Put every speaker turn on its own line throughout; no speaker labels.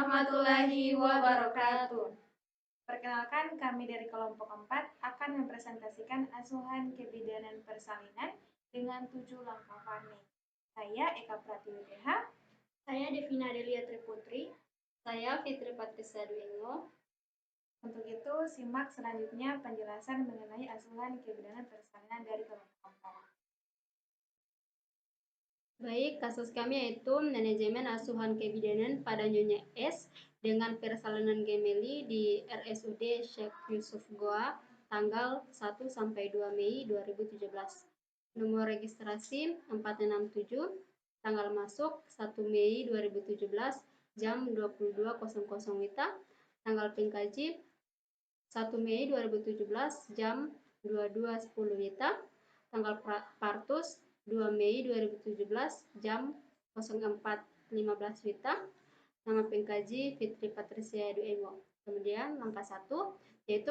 warahmatullahi wabarakatuh. Perkenalkan, kami dari kelompok 4 akan mempresentasikan asuhan kebidanan persalinan dengan 7 langkah warning. Saya Eka Pratiwi DH.
Saya Devina Delia Triputri. Saya Fitri Patricia Duengo.
Untuk itu, simak selanjutnya penjelasan mengenai asuhan kebidanan persalinan dari kelompok 4.
Baik, kasus kami yaitu manajemen asuhan kebidanan pada Nyonya S dengan persalinan gemeli di RSUD Syekh Yusuf Goa tanggal 1 sampai 2 Mei 2017. Nomor registrasi 467, tanggal masuk 1 Mei 2017 jam 22.00 WITA, tanggal pengkaji 1 Mei 2017 jam 22.10 WITA, tanggal partus 2 Mei 2017 jam 04.15 WITA, nama pengkaji Fitri Patricia Duengo. Kemudian langkah 1 yaitu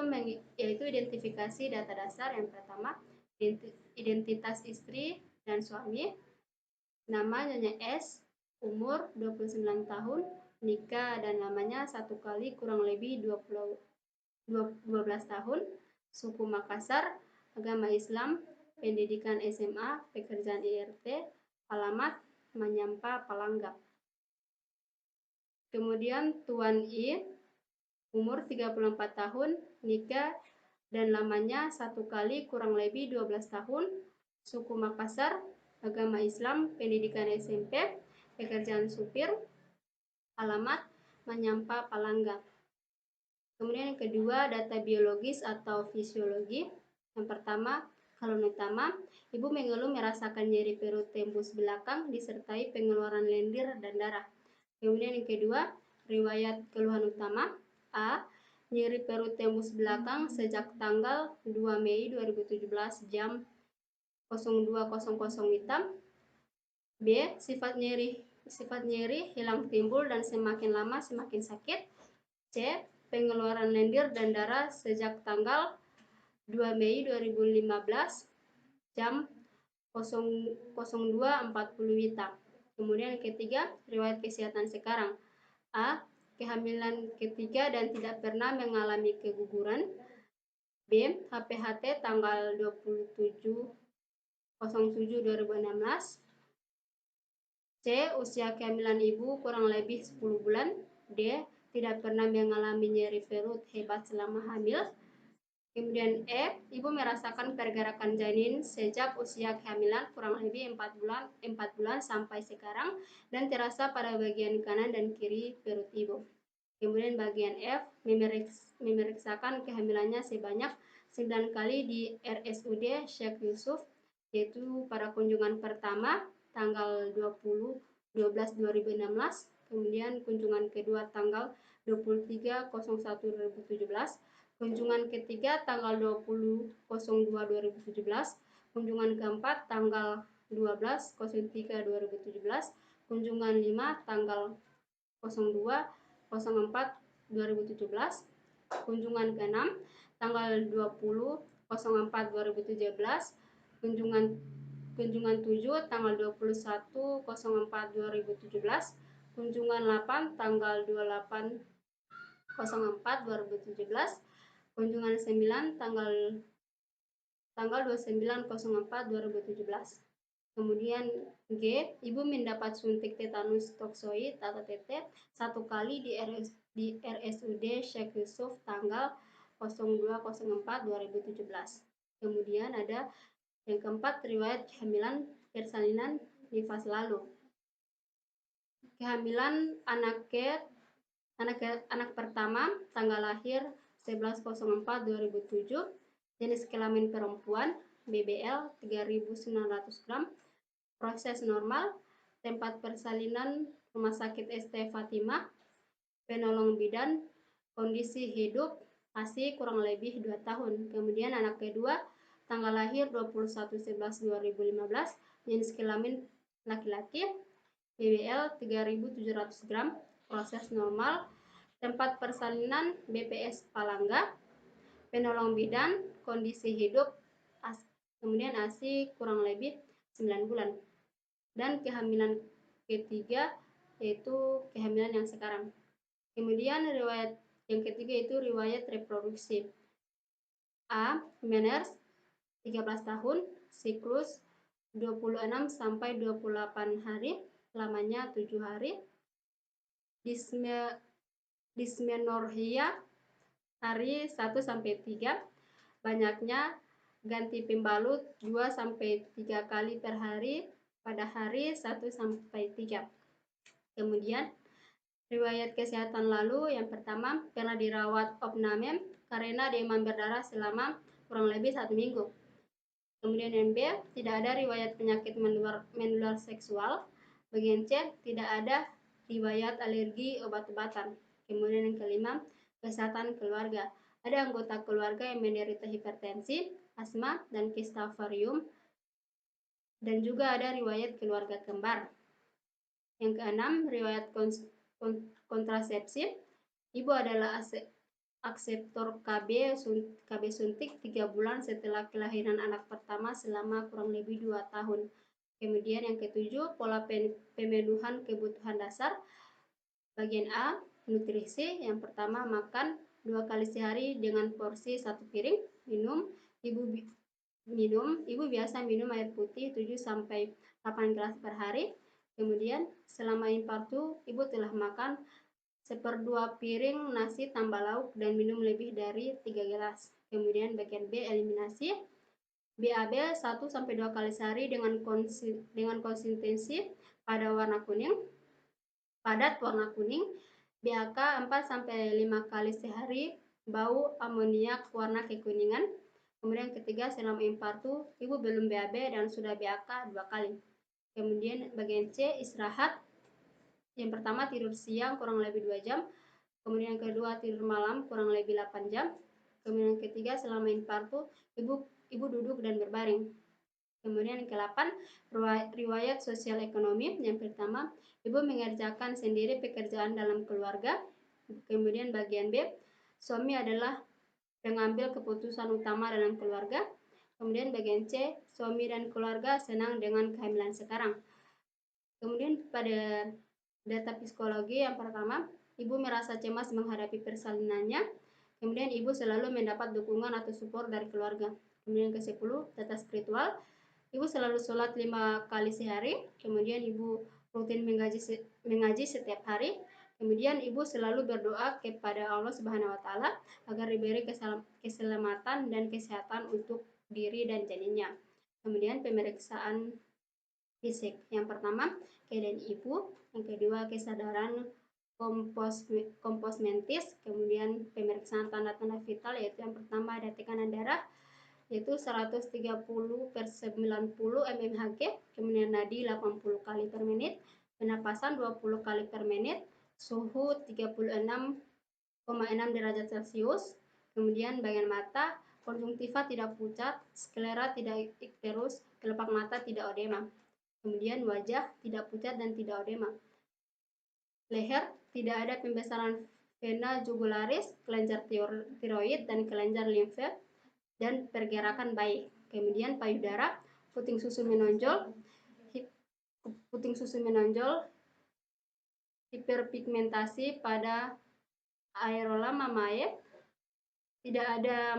identifikasi data dasar. Yang pertama, identitas istri dan suami, nama Nyonya S, umur 29 tahun, nikah dan lamanya 1 kali kurang lebih 12 tahun, suku Makassar, agama Islam, pendidikan SMA, pekerjaan IRT, alamat Manyampa, Palangga. Kemudian Tuan I, umur 34 tahun, nikah dan lamanya 1 kali kurang lebih 12 tahun, suku Makassar, agama Islam, pendidikan SMP, pekerjaan supir, alamat Manyampa, Palangga. Kemudian yang kedua, data biologis atau fisiologi. Yang pertama, keluhan utama, ibu mengeluh merasakan nyeri perut tembus belakang disertai pengeluaran lendir dan darah. Kemudian yang kedua, riwayat keluhan utama. A, nyeri perut tembus belakang sejak tanggal 2 Mei 2017 jam 02.00 WITA. B, sifat nyeri hilang timbul dan semakin lama semakin sakit. C, pengeluaran lendir dan darah sejak tanggal 2 Mei 2015 jam 02.40 WITA. Kemudian yang ketiga, riwayat kesehatan sekarang. A, kehamilan ketiga dan tidak pernah mengalami keguguran. B, HPHT tanggal 27.07.2016. C, usia kehamilan ibu kurang lebih 10 bulan. D, tidak pernah mengalami nyeri perut hebat selama hamil. Kemudian E, ibu merasakan pergerakan janin sejak usia kehamilan kurang lebih 4 bulan sampai sekarang dan terasa pada bagian kanan dan kiri perut ibu. Kemudian bagian F, memeriksakan kehamilannya sebanyak 9 kali di RSUD Syekh Yusuf, yaitu pada kunjungan pertama tanggal 20/12/2016, kemudian kunjungan kedua tanggal 23/01/2017, kunjungan ketiga tanggal 20/02/2017, kunjungan keempat tanggal 12/03/2017, kunjungan 5 tanggal 02/04/2017, kunjungan ke-6 tanggal 20/04/2017, kunjungan 7 tanggal 21/04/2017, kunjungan 8 tanggal 28/04/2017, kunjungan 9 tanggal 29/04/2017. Kemudian G, ibu mendapat suntik tetanus toksoid atau TT 1 kali di RSUD Syekh Yusuf tanggal 02/04/2017. Kemudian ada yang keempat, riwayat kehamilan persalinan di fase lalu. Kehamilan anak pertama, tanggal lahir 11/04/2007, jenis kelamin perempuan, BBL 3.900 gram, proses normal, tempat persalinan Rumah Sakit ST Fatimah, penolong bidan, kondisi hidup, ASI kurang lebih 2 tahun. Kemudian anak kedua, tanggal lahir 21/11/2015, jenis kelamin laki-laki, BBL 3.700 gram, proses normal, tempat persalinan BPS Palangga, penolong bidan, kondisi hidup, kemudian ASI kurang lebih 9 bulan. Dan kehamilan ketiga yaitu kehamilan yang sekarang. Kemudian riwayat yang ketiga itu riwayat reproduksi. A. Meners 13 tahun, siklus 26 sampai 28 hari, lamanya 7 hari. Dysmenorrhea hari 1 sampai 3, banyaknya ganti pembalut 2 sampai 3 kali per hari pada hari 1 sampai 3. Kemudian riwayat kesehatan lalu, yang pertama pernah dirawat opname karena demam berdarah selama kurang lebih 1 minggu. Kemudian yang B, tidak ada riwayat penyakit menular seksual. Bagian C, tidak ada riwayat alergi obat-obatan. Kemudian yang kelima, kesehatan keluarga. Ada anggota keluarga yang menderita hipertensi, asma, dan kista ovarium, dan juga ada riwayat keluarga kembar. Yang keenam, riwayat kontrasepsi. Ibu adalah akseptor KB suntik 3 bulan setelah kelahiran anak pertama selama kurang lebih 2 tahun. Kemudian yang ketujuh, pola pemenuhan kebutuhan dasar. Bagian A, nutrisi. Yang pertama, makan 2 kali sehari dengan porsi 1 piring. Ibu biasa minum air putih 7 sampai 8 gelas per hari. Kemudian selama impartu, ibu telah makan 1/2 piring nasi tambah lauk dan minum lebih dari 3 gelas. Kemudian bagian B, eliminasi. BAB 1 sampai 2 kali sehari dengan konsistensi padat warna kuning. BAK 4 sampai 5 kali sehari, bau amoniak warna kekuningan. Kemudian ketiga, selama impartu, ibu belum BAB dan sudah BAK 2 kali. Kemudian bagian C, istirahat. Yang pertama, tidur siang kurang lebih 2 jam. Kemudian yang kedua, tidur malam kurang lebih 8 jam. Kemudian yang ketiga, selama impartu, ibu duduk dan berbaring. Kemudian yang ke-8, riwayat sosial ekonomi. Yang pertama, ibu mengerjakan sendiri pekerjaan dalam keluarga. Kemudian bagian B, suami adalah pengambil keputusan utama dalam keluarga. Kemudian bagian C, suami dan keluarga senang dengan kehamilan sekarang. Kemudian pada data psikologi, yang pertama, ibu merasa cemas menghadapi persalinannya. Kemudian ibu selalu mendapat dukungan atau support dari keluarga. Kemudian ke-10, data spiritual. Ibu selalu sholat 5 kali sehari. Kemudian ibu rutin mengaji setiap hari. Kemudian ibu selalu berdoa kepada Allah Subhanahu wa Ta'ala agar diberi keselamatan dan kesehatan untuk diri dan janinnya. Kemudian pemeriksaan fisik. Yang pertama, keadaan ibu. Yang kedua, kesadaran komposmentis. Kemudian pemeriksaan tanda-tanda vital, yaitu yang pertama ada tekanan darah, yaitu 130/90 mmHg, kemudian nadi 80 kali per menit, penapasan 20 kali per menit, suhu 36,6 derajat Celcius, kemudian bagian mata, konjungtiva tidak pucat, sklera tidak ikterus, kelopak mata tidak odema, kemudian wajah tidak pucat dan tidak odema, leher tidak ada pembesaran vena jugularis, kelenjar tiroid dan kelenjar limfe, dan pergerakan baik. Kemudian payudara, puting susu menonjol, hiperpigmentasi pada areola mamae, tidak ada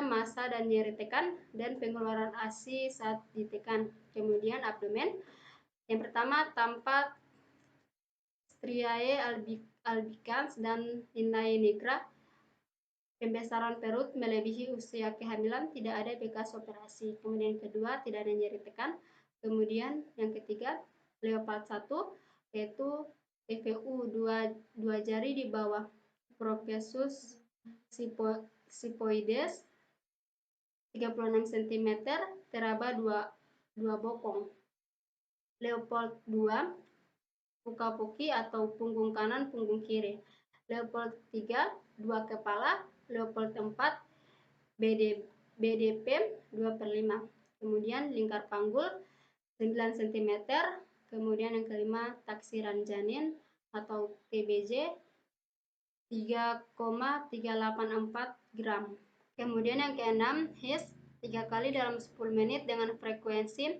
massa dan nyeri tekan, dan pengeluaran ASI saat ditekan. Kemudian abdomen, yang pertama tampak striae albicans dan innae nigra, pembesaran perut melebihi usia kehamilan, tidak ada bekas operasi. Kemudian kedua, tidak ada nyeri tekan. Kemudian yang ketiga, Leopard 1, yaitu TVU 2 jari di bawah Prophesus sipoides 36 cm, teraba 2 bokong. Leopold 2, puka-puki atau punggung kanan, punggung kiri. Leopold 3, 2 kepala. Leopold 4, BDP 2/5. Kemudian lingkar panggul 9 cm. Kemudian yang kelima, taksiran janin atau TBJ 3,384 gram. Kemudian yang keenam, HIS 3 kali dalam 10 menit dengan frekuensi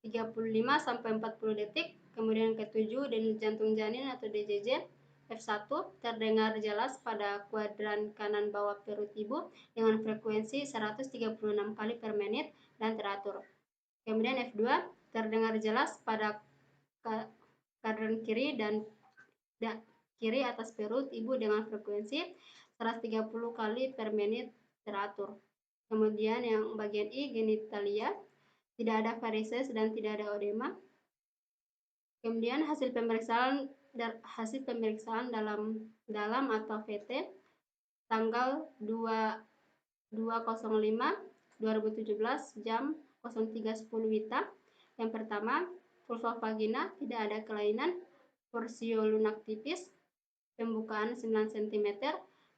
35 sampai 40 detik. Kemudian yang ketujuh, denyut jantung janin atau DJJ F1 terdengar jelas pada kuadran kanan bawah perut ibu dengan frekuensi 136 kali per menit dan teratur. Kemudian F2 terdengar jelas pada kuadran kiri dan kiri atas perut ibu dengan frekuensi 130 kali per menit teratur. Kemudian yang bagian I, genitalia, tidak ada varises dan tidak ada odema. Kemudian hasil pemeriksaan dalam atau VT tanggal 2/05/2017 jam 03.10 WITA. Yang pertama, vulva vagina tidak ada kelainan, porsio lunak tipis, pembukaan 9 cm,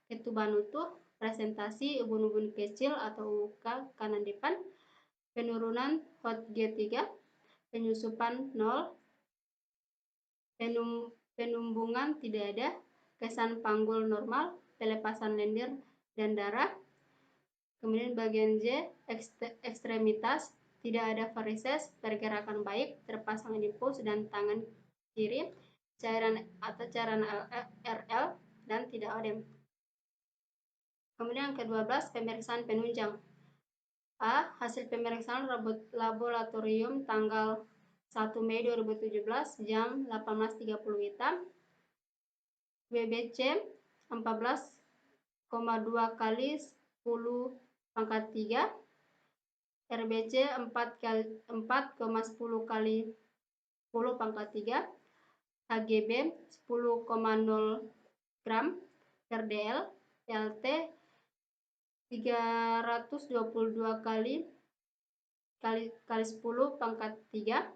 ketuban utuh, presentasi ubun-ubun kecil atau UK kanan depan, penurunan HOT G3, penyusupan 0, penumbungan tidak ada, kesan panggul normal, pelepasan lendir dan darah. Kemudian bagian J, ekstremitas, tidak ada varises, pergerakan baik, terpasang infus dan tangan kiri, cairan RL dan tidak odem. Kemudian yang ke-12, pemeriksaan penunjang. A. Hasil pemeriksaan laboratorium tanggal 1 Mei 2017 jam 18.30 WITA. WBC 14,2 kali 10 pangkat 3, RBC 4,10 kali 10 pangkat 3, HGB 10,0 gram per dl, PLT 322 kali 10 pangkat 3,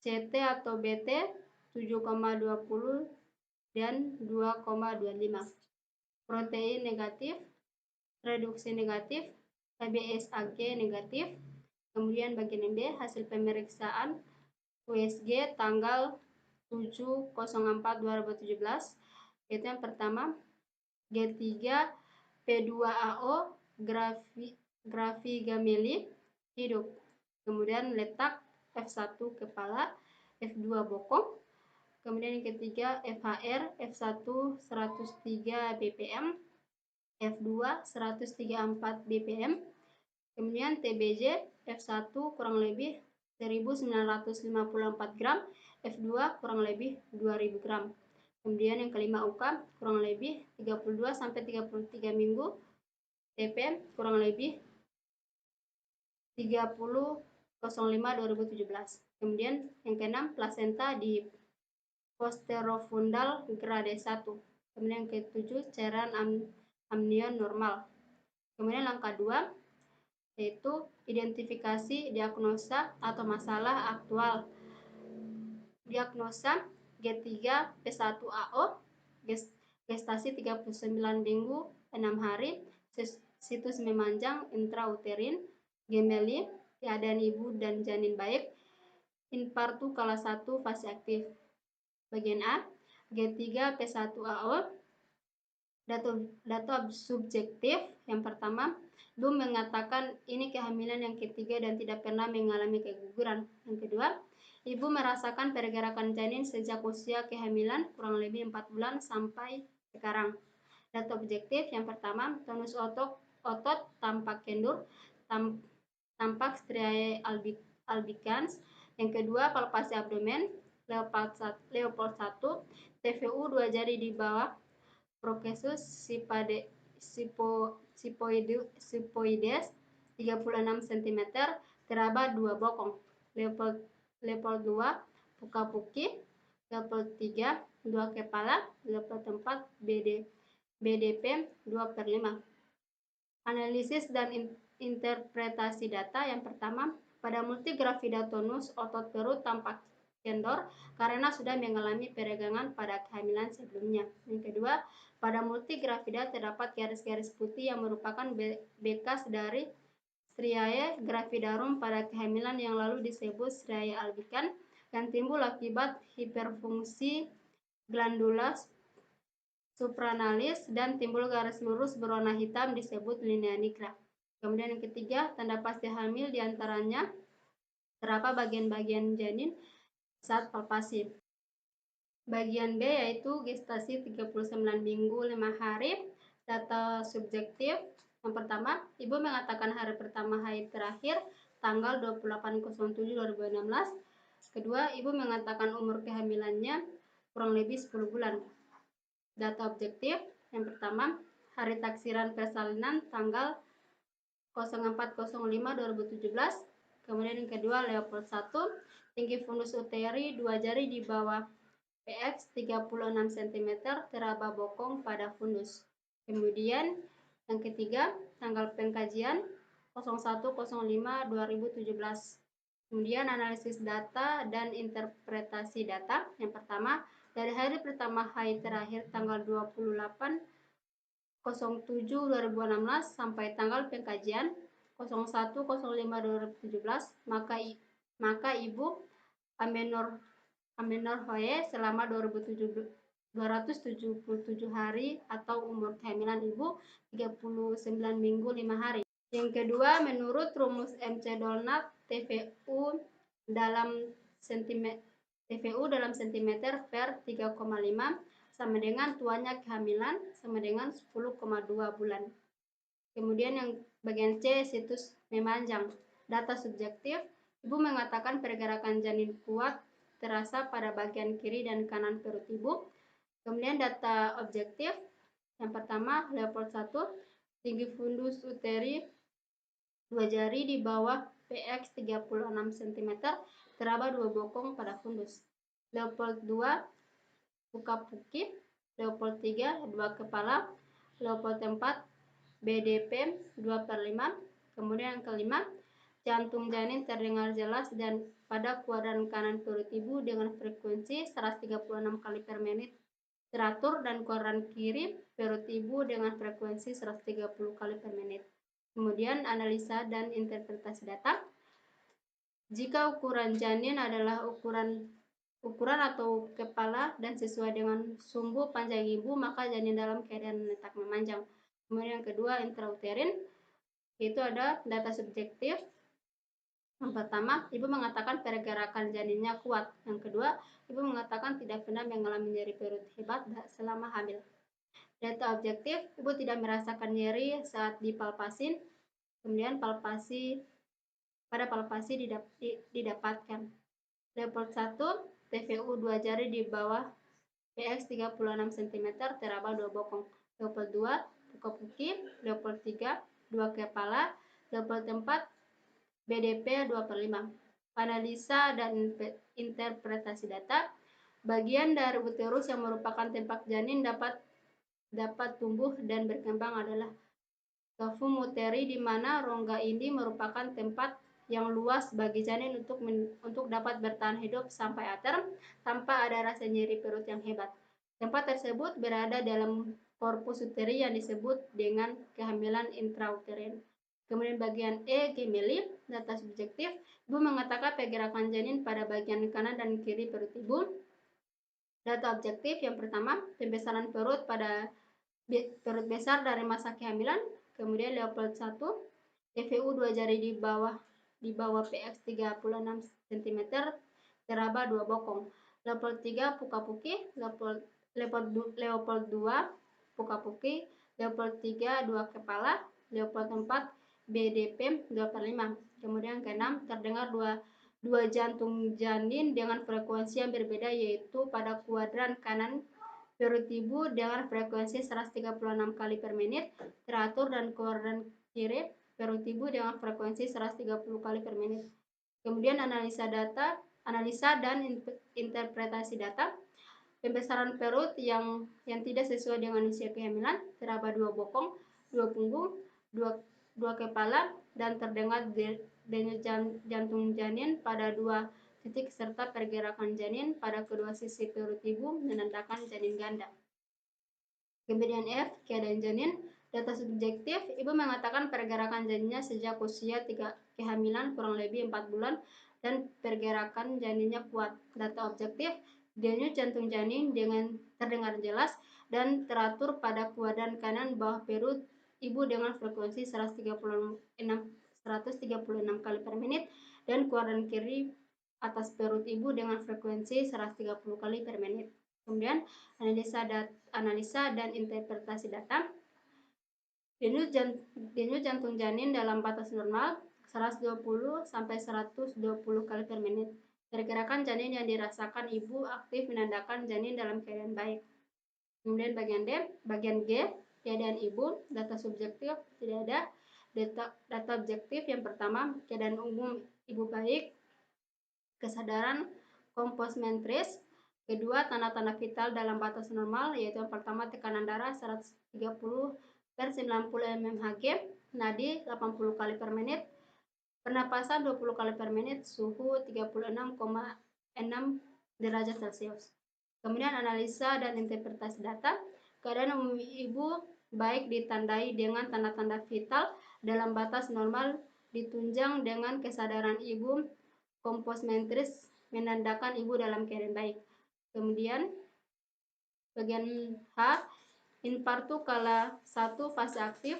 CT atau BT 7,20 dan 2,25. Protein negatif, reduksi negatif, HbSAg negatif. Kemudian bagian B, hasil pemeriksaan USG tanggal 7/04/2017, yaitu yang pertama G3 P2AO gravigameli hidup. Kemudian letak F1 kepala, F2 bokong. Kemudian yang ketiga FHR F1 103 bpm, F2 134 bpm. Kemudian TBJ F1 kurang lebih 1954 gram, F2 kurang lebih 2000 gram. Kemudian yang kelima UK kurang lebih 32-33 minggu, TP kurang lebih 30/05/2017. Kemudian yang keenam, plasenta di posterofundal grade 1. Kemudian yang ketujuh, cairan amnion normal. Kemudian langkah 2 yaitu identifikasi diagnosa atau masalah aktual. Diagnosa G3 P1AO, gestasi 39 minggu 6 hari, situs memanjang intrauterin, gemeli, keadaan ibu dan janin baik, infartu kala 1 fase aktif. Bagian A, G3 P1AO, data subjektif. Yang pertama, ibu mengatakan ini kehamilan yang ketiga dan tidak pernah mengalami keguguran. Yang kedua, ibu merasakan pergerakan janin sejak usia kehamilan kurang lebih 4 bulan sampai sekarang. Data objektif yang pertama, tonus otot tampak kendur, tampak striae albicans. Yang kedua, palpasi abdomen, Leopold 1, TVU 2 jari di bawah, prokesus sipoides 36 cm, teraba 2 bokong. Leopold 2, puka-puki. Leopold 3, 2 kepala. Leopold 4, BDP 2/5. Analisis dan interpretasi data. Yang pertama, pada multigravida tonus otot perut tampak kendor karena sudah mengalami peregangan pada kehamilan sebelumnya. Yang kedua, pada multigravida terdapat garis-garis putih yang merupakan bekas dari striae gravidarum pada kehamilan yang lalu disebut striae albicans yang timbul akibat hiperfungsi glandula supranalis dan timbul garis lurus berwarna hitam disebut linea nigra. Kemudian yang ketiga, tanda pasti hamil diantaranya terdapat bagian-bagian janin saat palpasi. Bagian B yaitu gestasi 39 minggu 5 hari. Data subjektif. Yang pertama, ibu mengatakan hari pertama haid terakhir tanggal 28/07/2016. Kedua, ibu mengatakan umur kehamilannya kurang lebih 10 bulan. Data objektif. Yang pertama, hari taksiran persalinan tanggal 04/05/2017. Kemudian yang kedua, Leopold 1, tinggi fundus uteri 2 jari di bawah PX 36 cm, teraba bokong pada fundus. Kemudian yang ketiga, tanggal pengkajian 01/05/2017. Kemudian analisis data dan interpretasi data. Yang pertama, dari hari pertama haid terakhir tanggal 28/07/2016 sampai tanggal pengkajian 01/05/2017, maka ibu amenor Hoye selama 277 hari atau umur kehamilan ibu 39 minggu 5 hari. Yang kedua, menurut rumus MC Dolnat, TVU dalam cm per 3,5 sama dengan tuanya kehamilan sama dengan 10,2 bulan. Kemudian yang bagian C, situs memanjang. Data subjektif, ibu mengatakan pergerakan janin kuat terasa pada bagian kiri dan kanan perut ibu. Kemudian data objektif, yang pertama Leopold 1, tinggi fundus uteri 2 jari di bawah PX 36 cm, teraba 2 bokong pada fundus. Leopold 2, buka puki. Leopold 3, 2 kepala. Leopold 4, BDP 2/5. Kemudian yang kelima, jantung janin terdengar jelas dan pada kuadran kanan perut ibu dengan frekuensi 136 kali per menit teratur, dan kuadran kiri perut ibu dengan frekuensi 130 kali per menit. Kemudian analisa dan interpretasi data. Jika ukuran janin adalah ukuran atau kepala dan sesuai dengan sumbu panjang ibu, maka janin dalam keadaan letak memanjang. Kemudian yang kedua, intrauterin, itu ada data subjektif. Yang pertama, ibu mengatakan pergerakan janinnya kuat. Yang kedua, ibu mengatakan tidak pernah mengalami nyeri perut hebat selama hamil. Data objektif, ibu tidak merasakan nyeri saat dipalpasi. Kemudian pada palpasi didapatkan. Leopold 1, TVU 2 jari di bawah PX 36 cm, teraba 2 bokong. Leopold 2, buka puki. Leopold 3, 2 kepala. Leopold 4, BDP 2/5. Analisa dan interpretasi data. Bagian dari uterus yang merupakan tempat janin dapat tumbuh dan berkembang adalah cavum uteri, di mana rongga ini merupakan tempat yang luas bagi janin untuk dapat bertahan hidup sampai term tanpa ada rasa nyeri perut yang hebat. Tempat tersebut berada dalam korpus uteri yang disebut dengan kehamilan intrauterin. Kemudian bagian E, gemeli, data subjektif. Ibu mengatakan pergerakan janin pada bagian kanan dan kiri perut ibu. Data objektif, yang pertama, pembesaran perut pada perut besar dari masa kehamilan. Kemudian Leopold 1, TVU 2 jari di bawah PX 36 cm, teraba 2 bokong. Leopold 3, puka puki. Leopold 2, puka puki. Leopold 3, 2 kepala. Leopold 4, BDP 2/5. Kemudian ke-6, terdengar dua jantung janin dengan frekuensi yang berbeda, yaitu pada kuadran kanan perut ibu dengan frekuensi 136 kali per menit teratur, dan kuadran kiri perut ibu dengan frekuensi 130 kali per menit. Kemudian analisa dan interpretasi data. Pembesaran perut yang tidak sesuai dengan usia kehamilan, teraba 2 bokong, 2 punggung, 2 kepala, dan terdengar denyut jantung janin pada 2 titik serta pergerakan janin pada kedua sisi perut ibu menandakan janin ganda. Kemudian F, keadaan janin. Data subjektif, ibu mengatakan pergerakan janinnya sejak usia kehamilan kurang lebih 4 bulan dan pergerakan janinnya kuat. Data objektif, denyut jantung janin terdengar jelas dan teratur pada kuadran kanan bawah perut ibu dengan frekuensi 136 kali per menit, dan kuadran kiri atas perut ibu dengan frekuensi 130 kali per menit. Kemudian analisa dan interpretasi data. Denyut jantung janin dalam batas normal 120 sampai 120 kali per menit. Pergerakan janin yang dirasakan ibu aktif menandakan janin dalam keadaan baik. Kemudian bagian G, keadaan ibu, data subjektif tidak ada. Data objektif yang pertama, keadaan umum ibu baik, kesadaran kompos mentris. Kedua, tanda-tanda vital dalam batas normal, yaitu yang pertama tekanan darah 130 per 90 mmHg, nadi 80 kali per menit, pernapasan 20 kali per menit, suhu 36,6 derajat Celcius. Kemudian analisa dan interpretasi data. Keadaan umum ibu baik ditandai dengan tanda-tanda vital dalam batas normal ditunjang dengan kesadaran ibu kompos mentris menandakan ibu dalam keadaan baik. Kemudian bagian H, infartu kala 1 fase aktif.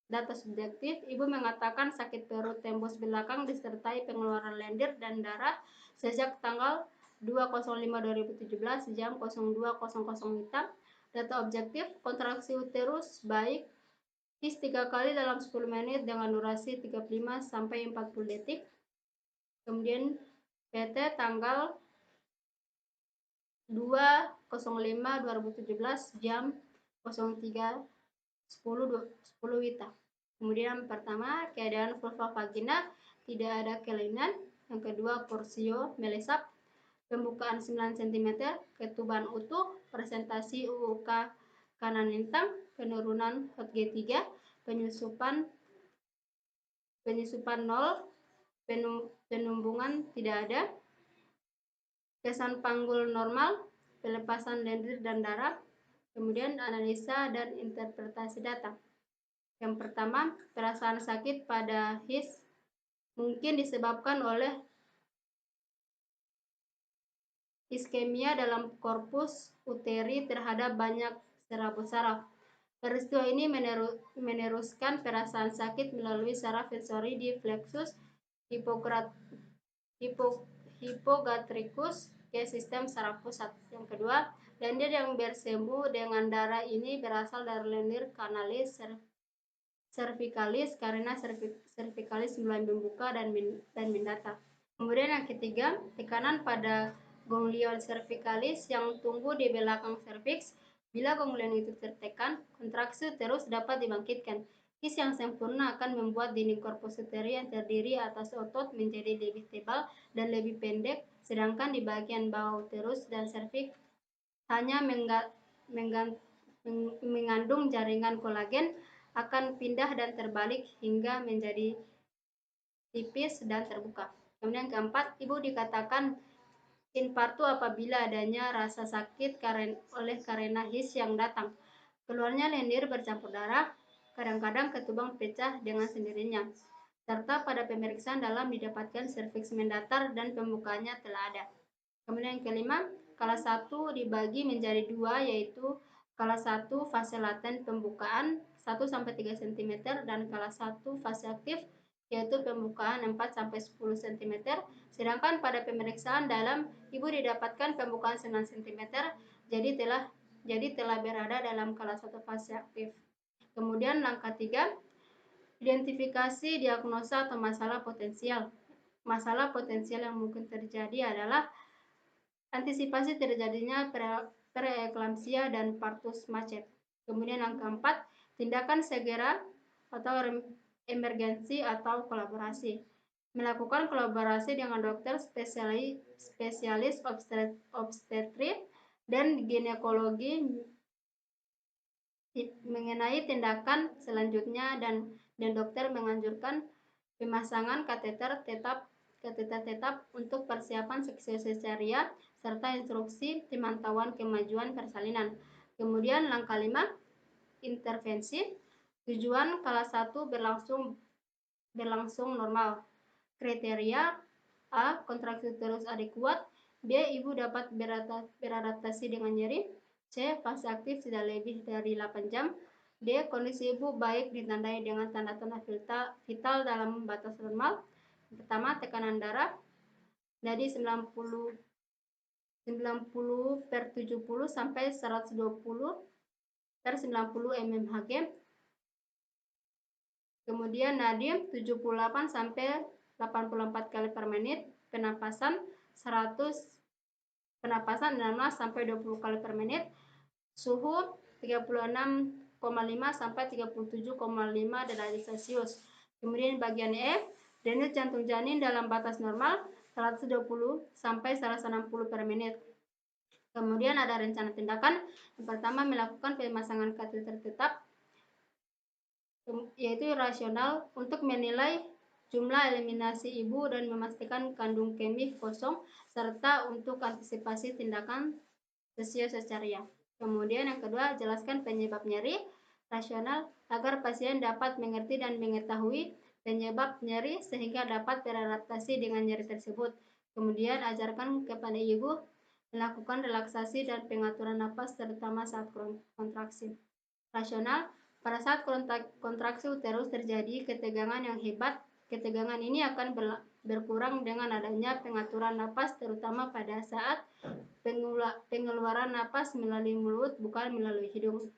Data subjektif, ibu mengatakan sakit perut tembus belakang disertai pengeluaran lendir dan darah sejak tanggal 2/05/2017 jam 02.00 WITA. Data objektif, kontraksi uterus baik, his 3 kali dalam 10 menit dengan durasi 35 sampai 40 detik. Kemudian PT tanggal 2/05/2017 jam 03.10 WITA. Kemudian pertama, keadaan vulva vagina tidak ada kelainan. Yang kedua, porsio melesap, pembukaan 9 cm, ketuban utuh, presentasi UUK kanan lintang, penurunan HOT-G3, penyusupan 0, penumbungan tidak ada, kesan panggul normal, pelepasan lendir dan darah. Kemudian analisa dan interpretasi data. Yang pertama, perasaan sakit pada his mungkin disebabkan oleh iskemia dalam korpus uteri terhadap banyak serabut saraf. Peristiwa ini meneruskan perasaan sakit melalui saraf sensori di plexus hypogastricus ke sistem saraf pusat. Yang kedua, lendir yang bersembuh dengan darah ini berasal dari lendir kanalis cervicalis karena cervicalis mulai membuka dan mendata. Kemudian yang ketiga, tekanan pada ganglion cervicalis yang tumbuh di belakang serviks. Bila ganglion itu tertekan, kontraksi terus dapat dibangkitkan. His yang sempurna akan membuat dinding korpus uteri yang terdiri atas otot menjadi lebih tebal dan lebih pendek, sedangkan di bagian bawah uterus dan serviks hanya mengandung jaringan kolagen akan pindah dan terbalik hingga menjadi tipis dan terbuka. Kemudian keempat, ibu dikatakan infartu apabila adanya rasa sakit karena his yang datang. Keluarnya lendir bercampur darah, kadang-kadang ketubang pecah dengan sendirinya. Serta pada pemeriksaan dalam didapatkan serviks mendatar dan pembukaannya telah ada. Kemudian yang kelima, kala 1 dibagi menjadi 2, yaitu kala 1 fase laten pembukaan 1-3 cm dan kala 1 fase aktif yaitu pembukaan 4-10 cm, sedangkan pada pemeriksaan dalam ibu didapatkan pembukaan 9 cm, jadi telah berada dalam kala 1 fase aktif. Kemudian langkah 3, identifikasi diagnosa atau masalah potensial. Masalah potensial yang mungkin terjadi adalah antisipasi terjadinya preeklamsia dan partus macet. Kemudian langkah 4, tindakan segera atau emergensi atau kolaborasi. Melakukan kolaborasi dengan dokter spesialis obstetri dan ginekologi mengenai tindakan selanjutnya dan dokter menganjurkan pemasangan kateter tetap untuk persiapan seksi cesarean serta instruksi pemantauan kemajuan persalinan. Kemudian langkah 5, intervensi. Tujuan kala 1 berlangsung normal. Kriteria: A. Kontraksi uterus adekuat. B. Ibu dapat beradaptasi dengan nyeri. C. Fase aktif tidak lebih dari 8 jam. D. Kondisi ibu baik ditandai dengan tanda-tanda vital dalam batas normal. Pertama, tekanan darah nadi 90 90/70 sampai 120/90 mmHg. Kemudian nadi 78 sampai 84 kali per menit, penapasan 16 sampai 20 kali per menit, suhu 36,5 sampai 37,5 derajat Celcius. Kemudian bagian E, denyut jantung janin dalam batas normal 120 sampai 160 per menit. Kemudian ada rencana tindakan. Yang pertama, melakukan pemasangan kateter tetap, yaitu rasional untuk menilai jumlah eliminasi ibu dan memastikan kandung kemih kosong, serta untuk antisipasi tindakan sesio-sesaria. Kemudian yang kedua, jelaskan penyebab nyeri rasional agar pasien dapat mengerti dan mengetahui penyebab nyeri sehingga dapat beradaptasi dengan nyeri tersebut. Kemudian ajarkan kepada ibu melakukan relaksasi dan pengaturan napas terutama saat kontraksi. Rasional, pada saat kontraksi uterus terjadi ketegangan yang hebat, ketegangan ini akan berkurang dengan adanya pengaturan napas terutama pada saat pengeluaran napas melalui mulut bukan melalui hidung.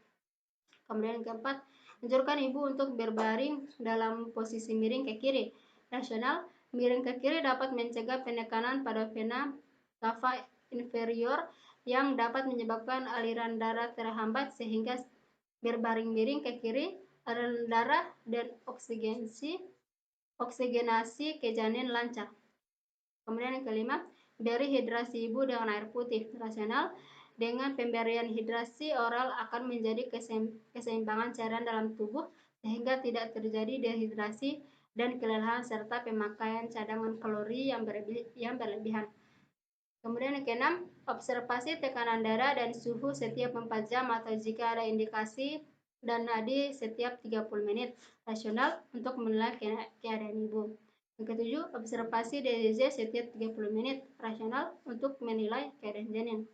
Kemudian yang keempat, anjurkan ibu untuk berbaring dalam posisi miring ke kiri. Rasional, miring ke kiri dapat mencegah penekanan pada vena cava inferior yang dapat menyebabkan aliran darah terhambat, sehingga berbaring miring ke kiri, aliran darah dan oksigenasi ke janin lancar. Kemudian yang kelima, beri hidrasi ibu dengan air putih. Rasional, dengan pemberian hidrasi oral akan menjadi keseimbangan cairan dalam tubuh sehingga tidak terjadi dehidrasi dan kelelahan serta pemakaian cadangan kalori yang berlebihan. Kemudian yang keenam, observasi tekanan darah dan suhu setiap 4 jam atau jika ada indikasi dan nadi setiap 30 menit. Rasional untuk menilai keadaan ibu. Yang ketujuh, observasi DZZ setiap 30 menit. Rasional untuk menilai keadaan janin.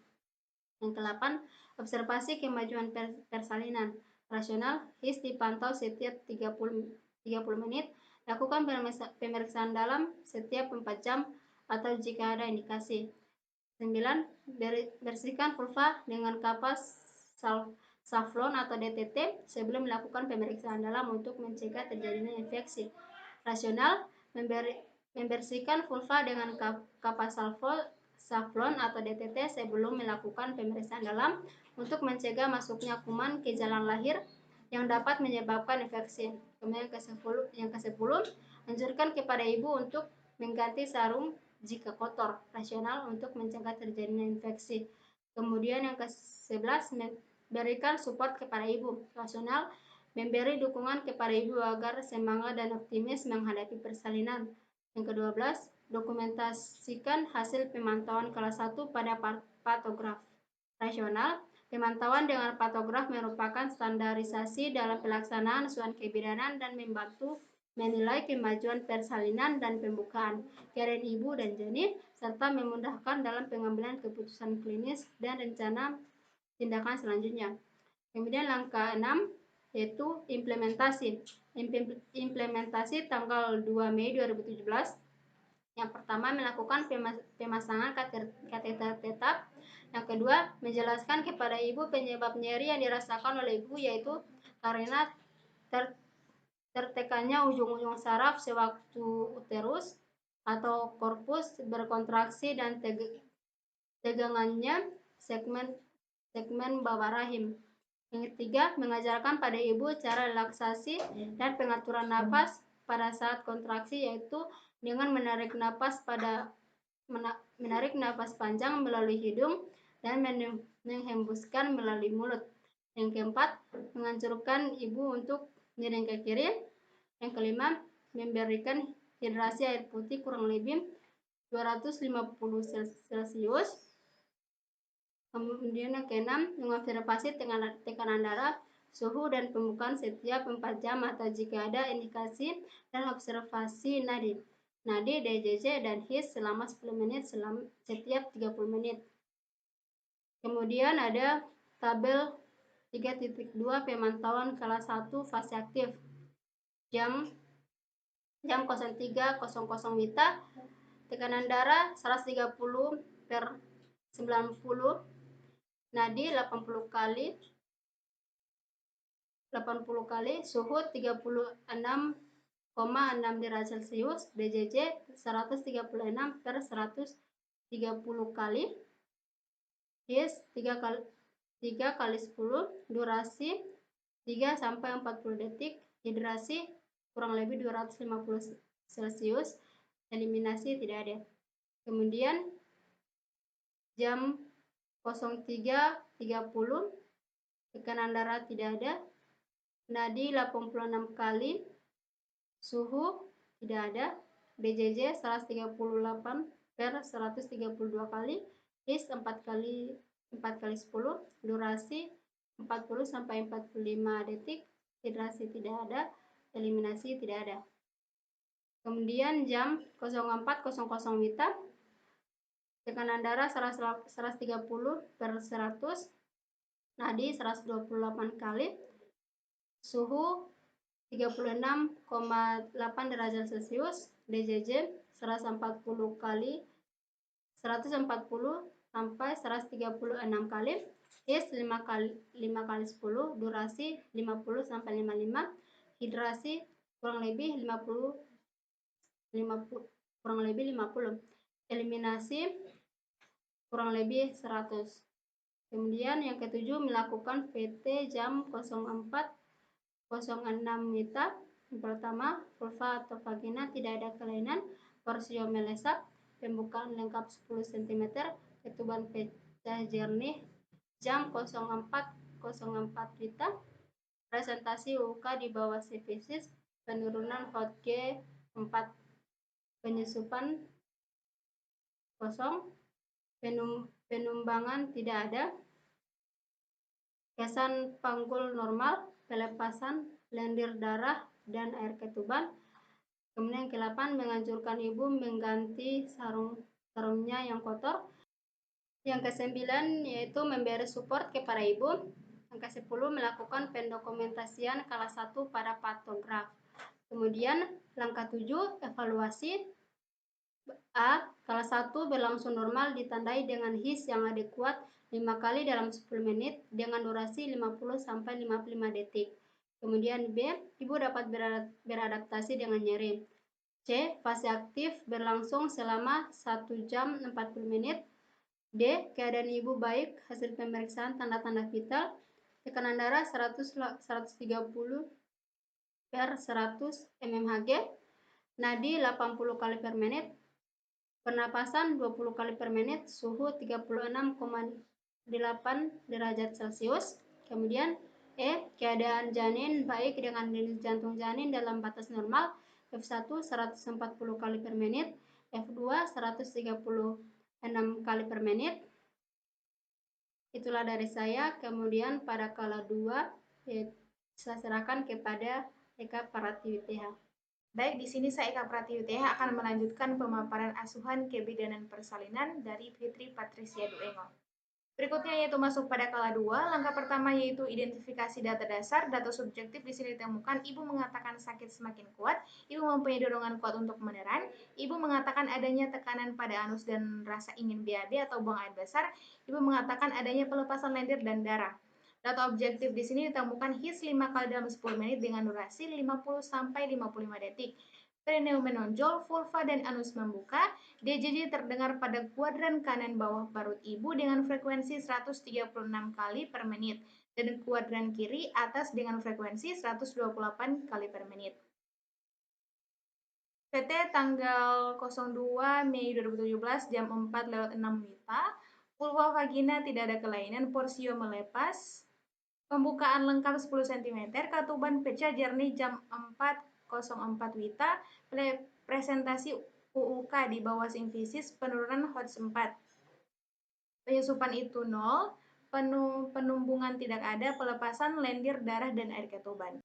Yang kedelapan, observasi kemajuan persalinan. Rasional, HIS dipantau setiap 30 menit. Lakukan pemeriksaan dalam setiap 4 jam atau jika ada indikasi. 9. Bersihkan vulva dengan kapas Savlon atau DTT sebelum melakukan pemeriksaan dalam untuk mencegah terjadinya infeksi. Rasional, membersihkan vulva dengan kapas Savlon atau DTT sebelum melakukan pemeriksaan dalam untuk mencegah masuknya kuman ke jalan lahir yang dapat menyebabkan infeksi. Kemudian yang ke-10, anjurkan kepada ibu untuk mengganti sarung jika kotor. Rasional untuk mencegah terjadinya infeksi. Kemudian yang ke-11, berikan support kepada ibu. Rasional, memberi dukungan kepada ibu agar semangat dan optimis menghadapi persalinan. Yang ke-12, dokumentasikan hasil pemantauan kelas 1 pada patograf. Rasional, pemantauan dengan patograf merupakan standarisasi dalam pelaksanaan asuhan kebidanan dan membantu menilai kemajuan persalinan dan pembukaan keadaan ibu dan janin, serta memudahkan dalam pengambilan keputusan klinis dan rencana tindakan selanjutnya. Kemudian langkah 6 yaitu implementasi. Implementasi tanggal 2 Mei 2017. Yang pertama, melakukan pemasangan kateter tetap. Yang kedua, menjelaskan kepada ibu penyebab nyeri yang dirasakan oleh ibu, yaitu karena tertekannya ujung-ujung saraf sewaktu uterus atau korpus berkontraksi dan tegangannya segmen bawah rahim. Yang ketiga, mengajarkan pada ibu cara relaksasi dan pengaturan napas pada saat kontraksi, yaitu dengan menarik napas panjang melalui hidung dan menghembuskan melalui mulut. Yang keempat, menganjurkan ibu untuk miring ke kiri. Yang kelima, memberikan hidrasi air putih kurang lebih 250 Celcius. Kemudian yang keenam, mengobservasi tekanan darah, suhu dan pembukaan setiap 4 jam atau jika ada indikasi, dan observasi nadi DZZ dan HIS selama 10 menit setiap 30 menit. Kemudian ada tabel 3.2 pemantauan kelas 1 fase aktif. Jam 03.00 WITA, tekanan darah 130/120 90, nadi 80 kali, suhu 36,6 derajat Celcius, DJJ 136/130 kali, His 3 kali 10, durasi 3-40 detik, hidrasi kurang lebih 250 Celcius, eliminasi tidak ada. Kemudian jam 03.30, tekanan darah tidak ada, nadi 86 kali, suhu tidak ada, DJJ 138/132 kali, His 4 kali 10, durasi 40-45 detik, hidrasi tidak ada, eliminasi tidak ada. Kemudian jam 04.00 WITA, tekanan darah 130/100, nadi 128 kali, suhu 36,8 derajat Celcius, DJJ 140 sampai 136 kali, His 5 kali 10, durasi 50-55, hidrasi kurang lebih 50, eliminasi kurang lebih 100. Kemudian yang ketujuh, melakukan VT jam 04.06 WITA. Yang pertama, vulva atau vagina tidak ada kelainan, porsio melesat, pembukaan lengkap 10 cm, ketuban pecah jernih, jam 04.04 WITA, presentasi UK di bawah sifisis, penurunan HOT G4, penyusupan kosong, penumbangan tidak ada, kesan panggul normal, pelepasan lendir darah dan air ketuban. Kemudian yang ke-8, menganjurkan ibu mengganti sarungnya yang kotor. Yang ke-9 yaitu memberi support kepada ibu. Yang ke-10, melakukan pendokumentasian kelas 1 pada patograf. Kemudian langkah 7, evaluasi. A. Kelas 1 berlangsung normal ditandai dengan His yang adekuat 5 kali dalam 10 menit dengan durasi 50-55 detik. Kemudian B. Ibu dapat beradaptasi dengan nyeri. C. Fase aktif berlangsung selama 1 jam 40 menit. D. Keadaan ibu baik, hasil pemeriksaan tanda-tanda vital, tekanan darah 130/100 mmHg, nadi 80 kali per menit, pernapasan 20 kali per menit, suhu 36,8 derajat Celcius. Kemudian E. Keadaan janin baik dengan denyut jantung janin dalam batas normal, F1 140 kali per menit, F2 136 kali per menit. Itulah dari saya. Kemudian pada kala 2 saya serahkan kepada Eka Pratiwi-TH.
Baik, di sini saya Eka Pratiwi-TH akan melanjutkan pemaparan asuhan kebidanan persalinan dari Fitri Patricia Duengo. Berikutnya yaitu masuk pada kala 2. Langkah pertama yaitu identifikasi data dasar. Data subjektif di sini ditemukan ibu mengatakan sakit semakin kuat, ibu mempunyai dorongan kuat untuk meneran, ibu mengatakan adanya tekanan pada anus dan rasa ingin BAB atau buang air besar, ibu mengatakan adanya pelepasan lendir dan darah. Data objektif di sini ditemukan His 5 kali dalam 10 menit dengan durasi 50-55 detik. Perineum menonjol, vulva dan anus membuka. DJJ terdengar pada kuadran kanan bawah parut ibu dengan frekuensi 136 kali per menit dan kuadran kiri atas dengan frekuensi 128 kali per menit. PT tanggal 02 Mei 2017 jam 4:06 WITA. Vulva vagina tidak ada kelainan, porsio melepas. Pembukaan lengkap 10 cm, ketuban pecah jernih jam 4:04 WITA, presentasi UUK di bawah simfisis, penurunan HOT 4. Penyusupan itu 0, penumbungan tidak ada, pelepasan lendir darah dan air ketuban.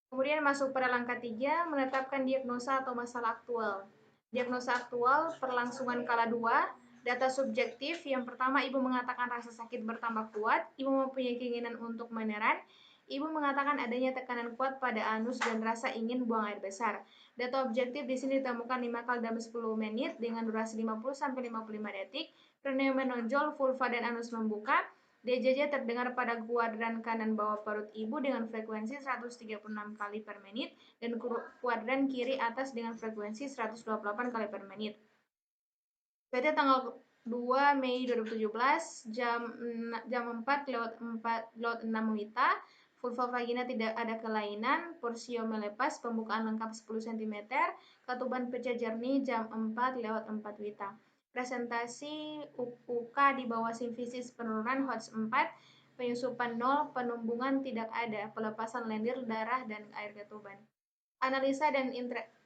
Kemudian masuk pada langkah 3, menetapkan diagnosa atau masalah aktual. Diagnosa aktual, perlangsungan kala 2, data subjektif. Yang pertama, ibu mengatakan rasa sakit bertambah kuat, ibu mempunyai keinginan untuk meneran, Ibu mengatakan adanya tekanan kuat pada anus dan rasa ingin buang air besar. Data objektif di sini ditemukan 5 kali dalam 10 menit dengan durasi 50-55 detik. Preneo menonjol, vulva dan anus membuka. DJJ terdengar pada kuadran kanan bawah perut ibu dengan frekuensi 136 kali per menit dan kuadran kiri atas dengan frekuensi 128 kali per menit. PT tanggal 2 Mei 2017 jam 4:06 WITA. Vulva vagina tidak ada kelainan, porsio melepas, pembukaan lengkap 10 cm, katuban pecah jernih jam 4:04 WITA. Presentasi UK di bawah simfisis penurunan HOTS 4, penyusupan 0, penumbungan tidak ada, pelepasan lendir darah dan air ketuban. Analisa dan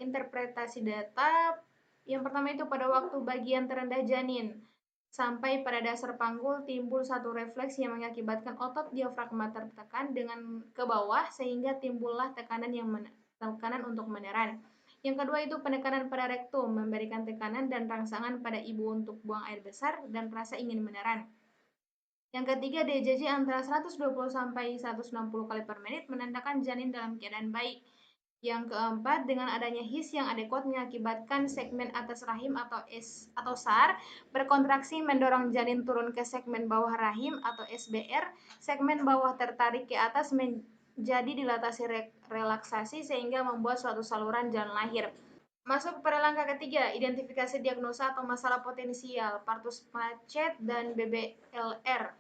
interpretasi data. Yang pertama itu pada waktu bagian terendah janin sampai pada dasar panggul timbul satu refleks yang mengakibatkan otot diafragma tertekan dengan ke bawah sehingga timbullah tekanan untuk meneran. Yang kedua itu penekanan pada rektum memberikan tekanan dan rangsangan pada ibu untuk buang air besar dan rasa ingin meneran. Yang ketiga, DJJ antara 120 sampai 160 kali per menit menandakan janin dalam keadaan baik. Yang keempat, dengan adanya his yang adekuat mengakibatkan segmen atas rahim atau SAR berkontraksi mendorong janin turun ke segmen bawah rahim atau SBR, segmen bawah tertarik ke atas menjadi dilatasi relaksasi sehingga membuat suatu saluran jalan lahir. Masuk pada langkah ketiga, identifikasi diagnosa atau masalah potensial, partus macet dan BBLR.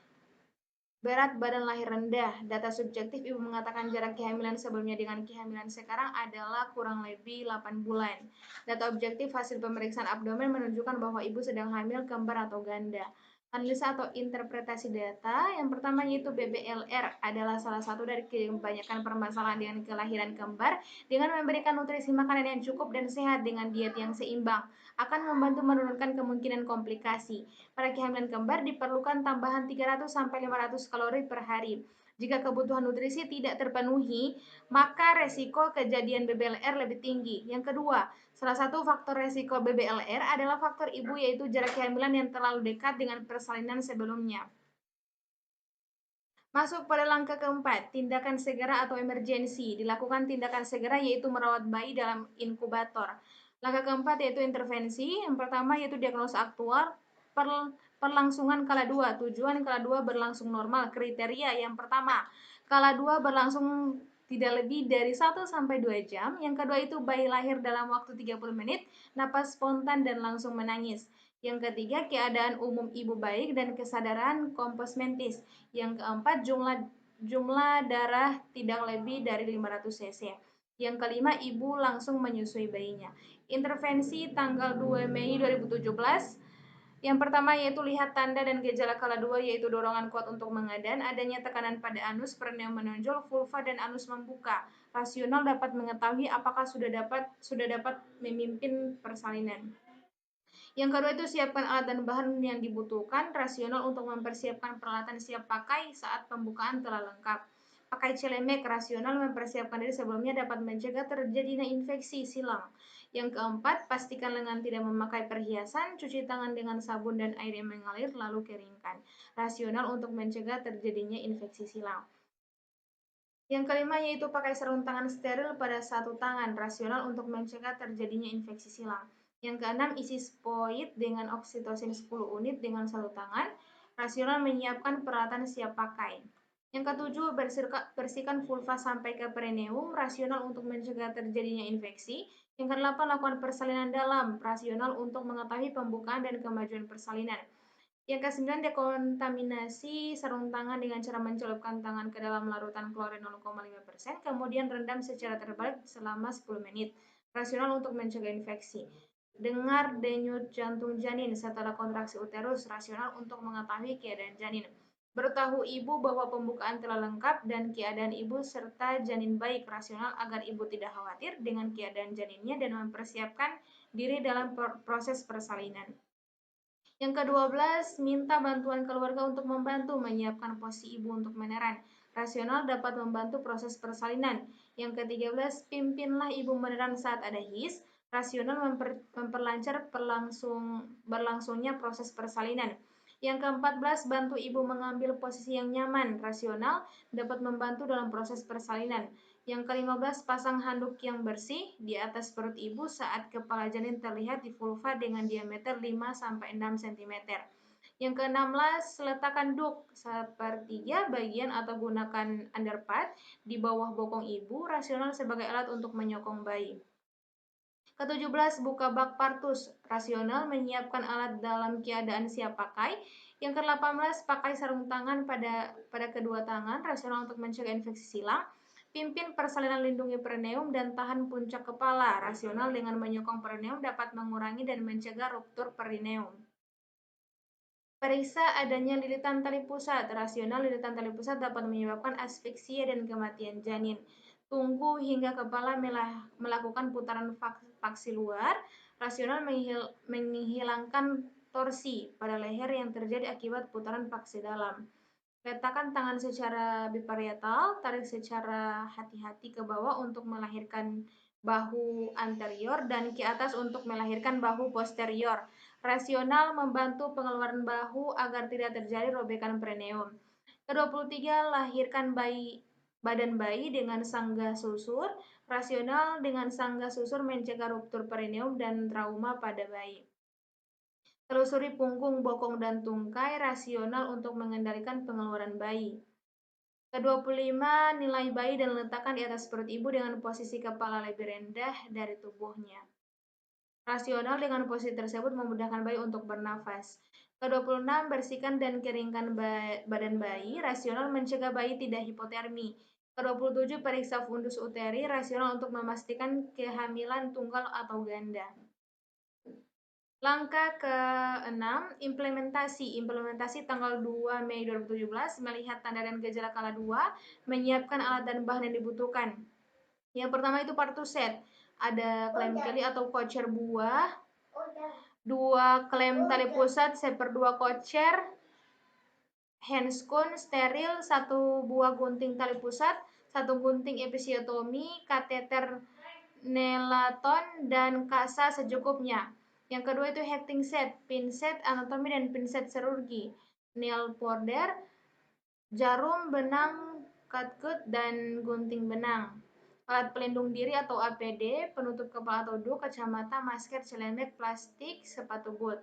Berat badan lahir rendah. Data subjektif ibu mengatakan jarak kehamilan sebelumnya dengan kehamilan sekarang adalah kurang lebih 8 bulan. Data objektif hasil pemeriksaan abdomen menunjukkan bahwa ibu sedang hamil kembar atau ganda. Analisa atau interpretasi data, yang pertama yaitu BBLR adalah salah satu dari kebanyakan permasalahan dengan kelahiran kembar dengan memberikan nutrisi makanan yang cukup dan sehat dengan diet yang seimbang akan membantu menurunkan kemungkinan komplikasi. Pada kehamilan kembar diperlukan tambahan 300-500 kalori per hari. Jika kebutuhan nutrisi tidak terpenuhi, maka resiko kejadian BBLR lebih tinggi. Yang kedua, salah satu faktor resiko BBLR adalah faktor ibu yaitu jarak kehamilan yang terlalu dekat dengan persalinan sebelumnya. Masuk pada langkah keempat, tindakan segera atau emergensi. Dilakukan tindakan segera yaitu merawat bayi dalam inkubator. Langkah keempat yaitu intervensi. Yang pertama yaitu diagnosa aktual, perlangsungan kala 2. Tujuan kala 2 berlangsung normal. Kriteria yang pertama, kala 2 berlangsung tidak lebih dari 1-2 jam. Yang kedua itu bayi lahir dalam waktu 30 menit, napas spontan dan langsung menangis. Yang ketiga, keadaan umum ibu baik dan kesadaran kompos mentis. Yang keempat, jumlah darah tidak lebih dari 500 cc. Yang kelima, ibu langsung menyusui bayinya. Intervensi tanggal 2 Mei 2017. Yang pertama yaitu lihat tanda dan gejala kala 2 yaitu dorongan kuat untuk mengadan, adanya tekanan pada anus, pernah menonjol, vulva dan anus membuka. Rasional dapat mengetahui apakah sudah dapat memimpin persalinan. Yang kedua itu siapkan alat dan bahan yang dibutuhkan. Rasional untuk mempersiapkan peralatan siap pakai saat pembukaan telah lengkap. Pakai celemek. Rasional mempersiapkan diri sebelumnya dapat mencegah terjadinya infeksi silang. Yang keempat, pastikan lengan tidak memakai perhiasan, cuci tangan dengan sabun dan air yang mengalir lalu keringkan. Rasional untuk mencegah terjadinya infeksi silang. Yang kelima yaitu pakai sarung tangan steril pada satu tangan, rasional untuk mencegah terjadinya infeksi silang. Yang keenam, isi spoit dengan oksitosin 10 unit dengan satu tangan, rasional menyiapkan peralatan siap pakai. Yang ketujuh, bersihkan vulva sampai ke perineum, rasional untuk mencegah terjadinya infeksi. Yang kedelapan, lakukan persalinan dalam, rasional untuk mengetahui pembukaan dan kemajuan persalinan. Yang ke-9, dekontaminasi sarung tangan dengan cara mencelupkan tangan ke dalam larutan klorin 0,5%, kemudian rendam secara terbalik selama 10 menit. Rasional untuk mencegah infeksi. Dengar denyut jantung janin setelah kontraksi uterus, rasional untuk mengetahui keadaan janin. Beritahu ibu bahwa pembukaan telah lengkap dan keadaan ibu serta janin baik, rasional agar ibu tidak khawatir dengan keadaan janinnya dan mempersiapkan diri dalam proses persalinan. Yang ke-12, minta bantuan keluarga untuk membantu menyiapkan posisi ibu untuk meneran. Rasional dapat membantu proses persalinan. Yang ke-13, pimpinlah ibu meneran saat ada his. Rasional memperlancar berlangsungnya proses persalinan. Yang ke-14, bantu ibu mengambil posisi yang nyaman, rasional, dapat membantu dalam proses persalinan. Yang ke-15, pasang handuk yang bersih di atas perut ibu saat kepala janin terlihat di vulva dengan diameter 5-6 cm. Yang ke-16, letakkan duk sepertiga bagian atau gunakan underpad di bawah bokong ibu, rasional sebagai alat untuk menyokong bayi. Ke-17, buka bak partus, rasional menyiapkan alat dalam keadaan siap pakai. Yang ke-18, pakai sarung tangan pada kedua tangan, rasional untuk mencegah infeksi silang. Pimpin persalinan lindungi perineum dan tahan puncak kepala, rasional dengan menyokong perineum dapat mengurangi dan mencegah ruptur perineum. Periksa adanya lilitan tali pusat, rasional lilitan tali pusat dapat menyebabkan asfiksia dan kematian janin. Tunggu hingga kepala melakukan putaran faksi luar, rasional menghilangkan torsi pada leher yang terjadi akibat putaran faksi dalam. Letakkan tangan secara biparietal, tarik secara hati-hati ke bawah untuk melahirkan bahu anterior dan ke atas untuk melahirkan bahu posterior. Rasional membantu pengeluaran bahu agar tidak terjadi robekan perineum. Ke-23, lahirkan badan bayi dengan sangga susur. Rasional dengan sangga susur mencegah ruptur perineum dan trauma pada bayi. Telusuri punggung, bokong, dan tungkai, rasional untuk mengendalikan pengeluaran bayi. Ke-25, nilai bayi dan letakkan di atas perut ibu dengan posisi kepala lebih rendah dari tubuhnya. Rasional dengan posisi tersebut memudahkan bayi untuk bernafas. Ke-26, bersihkan dan keringkan badan bayi, rasional mencegah bayi tidak hipotermi. Ke-27, periksa fundus uteri, rasional untuk memastikan kehamilan tunggal atau ganda. Langkah ke-6, implementasi. Implementasi tanggal 2 Mei 2017, melihat tanda dan gejala kala 2, menyiapkan alat dan bahan yang dibutuhkan. Yang pertama itu partus set. Ada klem keli atau kocer buah, 2 klem tali pusat 1/2 kocer, handscoon steril, 1 buah gunting tali pusat, 1 gunting episiotomi, kateter nelaton, dan kasa secukupnya. Yang kedua itu hecting set, pinset anatomi dan pinset chirurgi, nail powder, jarum, benang, cut, dan gunting benang. Alat pelindung diri atau APD, penutup kepala atau duk, kacamata, masker, celemek, plastik, sepatu boot.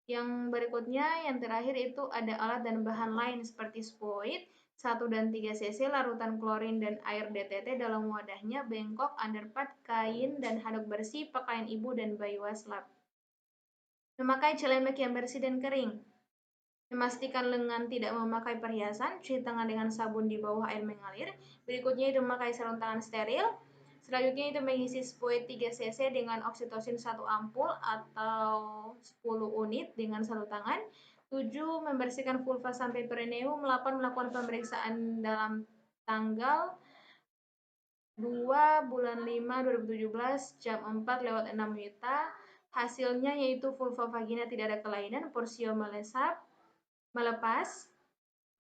Yang berikutnya, yang terakhir itu ada alat dan bahan lain seperti spoit, 1 dan 3 cc, larutan klorin dan air DTT dalam wadahnya, bengkok, underpad, kain, dan handuk bersih, pakaian ibu dan bayi waslap. Memakai celemek yang bersih dan kering. Memastikan lengan tidak memakai perhiasan, cuci tangan dengan sabun di bawah air mengalir. Berikutnya itu memakai sarung tangan steril. Selanjutnya itu mengisi spoit 3 cc dengan oksitosin 1 ampul atau 10 unit dengan 1 tangan. 7. Membersihkan vulva sampai perineum. 8. Melakukan pemeriksaan dalam tanggal 2 bulan 5 2017 jam 4:06 WITA. Hasilnya yaitu vulva vagina tidak ada kelainan, porsio melepas,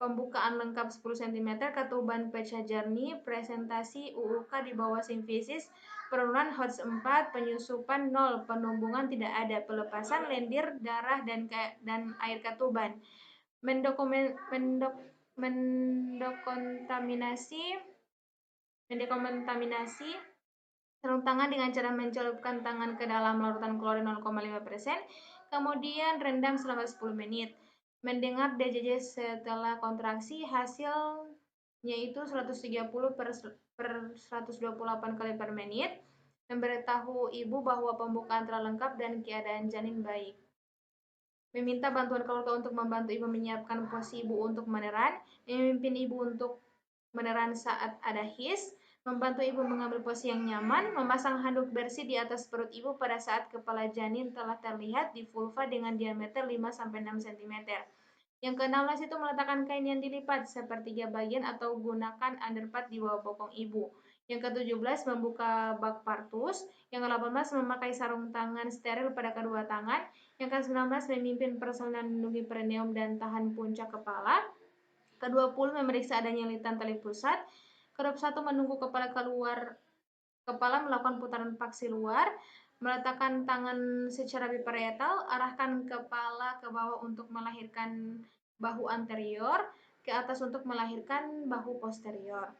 pembukaan lengkap 10 cm, ketuban pecah jernih, presentasi UUK di bawah simfisis, penurunan HOTS 4, penyusupan 0, penumbungan tidak ada, pelepasan lendir, darah, dan air ketuban. Mendekontaminasi sarung tangan dengan cara mencelupkan tangan ke dalam larutan klorin 0,5%, kemudian rendam selama 10 menit. Mendengar DJJ setelah kontraksi, hasilnya itu 130/128 kali per menit. Memberitahu ibu bahwa pembukaan telah lengkap dan keadaan janin baik. Meminta bantuan keluarga untuk membantu ibu menyiapkan posisi ibu untuk meneran, memimpin ibu untuk meneran saat ada his, membantu ibu mengambil posisi yang nyaman, memasang handuk bersih di atas perut ibu pada saat kepala janin telah terlihat di vulva dengan diameter 5-6 cm. Yang ke-16 itu meletakkan kain yang dilipat sepertiga bagian atau gunakan underpad di bawah bokong ibu. Yang ke-17 membuka bak partus. Yang ke-18 memakai sarung tangan steril pada kedua tangan. Yang ke-19 memimpin persalinan lindungi perineum dan tahan puncak kepala. Ke-20 memeriksa adanya lilitan tali pusat. Ke-21 menunggu kepala keluar, kepala melakukan putaran faksi luar. Meletakkan tangan secara biparietal, arahkan kepala ke bawah untuk melahirkan bahu anterior, ke atas untuk melahirkan bahu posterior.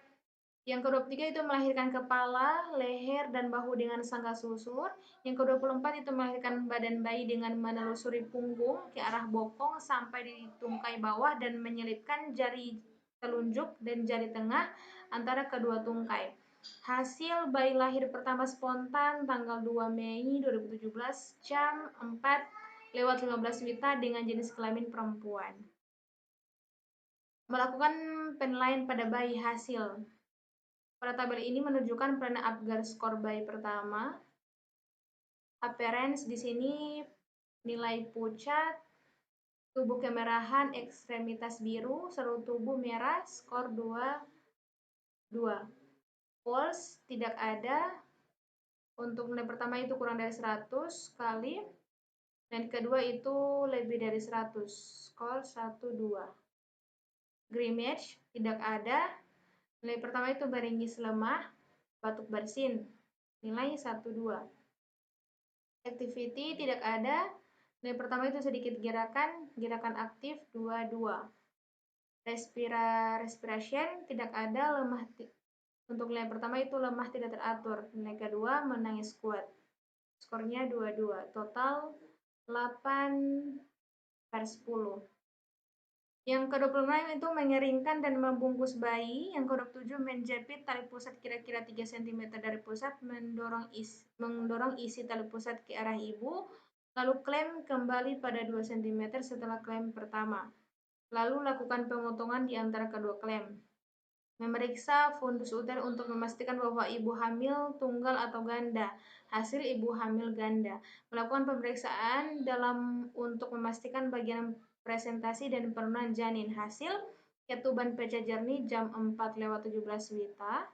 Yang ke-23 itu melahirkan kepala, leher, dan bahu dengan sangga susur. Yang ke-24 itu melahirkan badan bayi dengan menelusuri punggung ke arah bokong sampai di tungkai bawah dan menyelipkan jari telunjuk dan jari tengah antara kedua tungkai. Hasil bayi lahir pertama spontan tanggal 2 Mei 2017 jam 4:15 WITA dengan jenis kelamin perempuan. Melakukan penilaian pada bayi hasil. Pada tabel ini menunjukkan peranan Apgar skor bayi pertama. Appearance di sini nilai pucat, tubuh kemerahan, ekstremitas biru, seluruh tubuh merah, skor 2. Pulse tidak ada. Untuk nilai pertama itu kurang dari 100 kali. Dan kedua itu lebih dari 100, skor 1-2. Grimmage tidak ada. Nilai pertama itu beringis lemah, batuk bersin, nilai 1-2. Activity tidak ada. Nilai pertama itu sedikit gerakan aktif 2-2. Respiration tidak ada, lemah. Untuk nilai pertama itu lemah tidak teratur. Nilai kedua menangis kuat. Skornya 2-2. Total 8/10. Yang ke-26 itu mengeringkan dan membungkus bayi. Yang ke-27 menjepit tali pusat kira-kira 3 cm dari pusat, mendorong isi tali pusat ke arah ibu, lalu klem kembali pada 2 cm setelah klem pertama. Lalu lakukan pemotongan di antara kedua klem. Memeriksa fundus uter untuk memastikan bahwa ibu hamil tunggal atau ganda. Hasil ibu hamil ganda. Melakukan pemeriksaan untuk memastikan bagian presentasi dan penurunan janin. Hasil ketuban pecah jernih jam 4:17 WITA.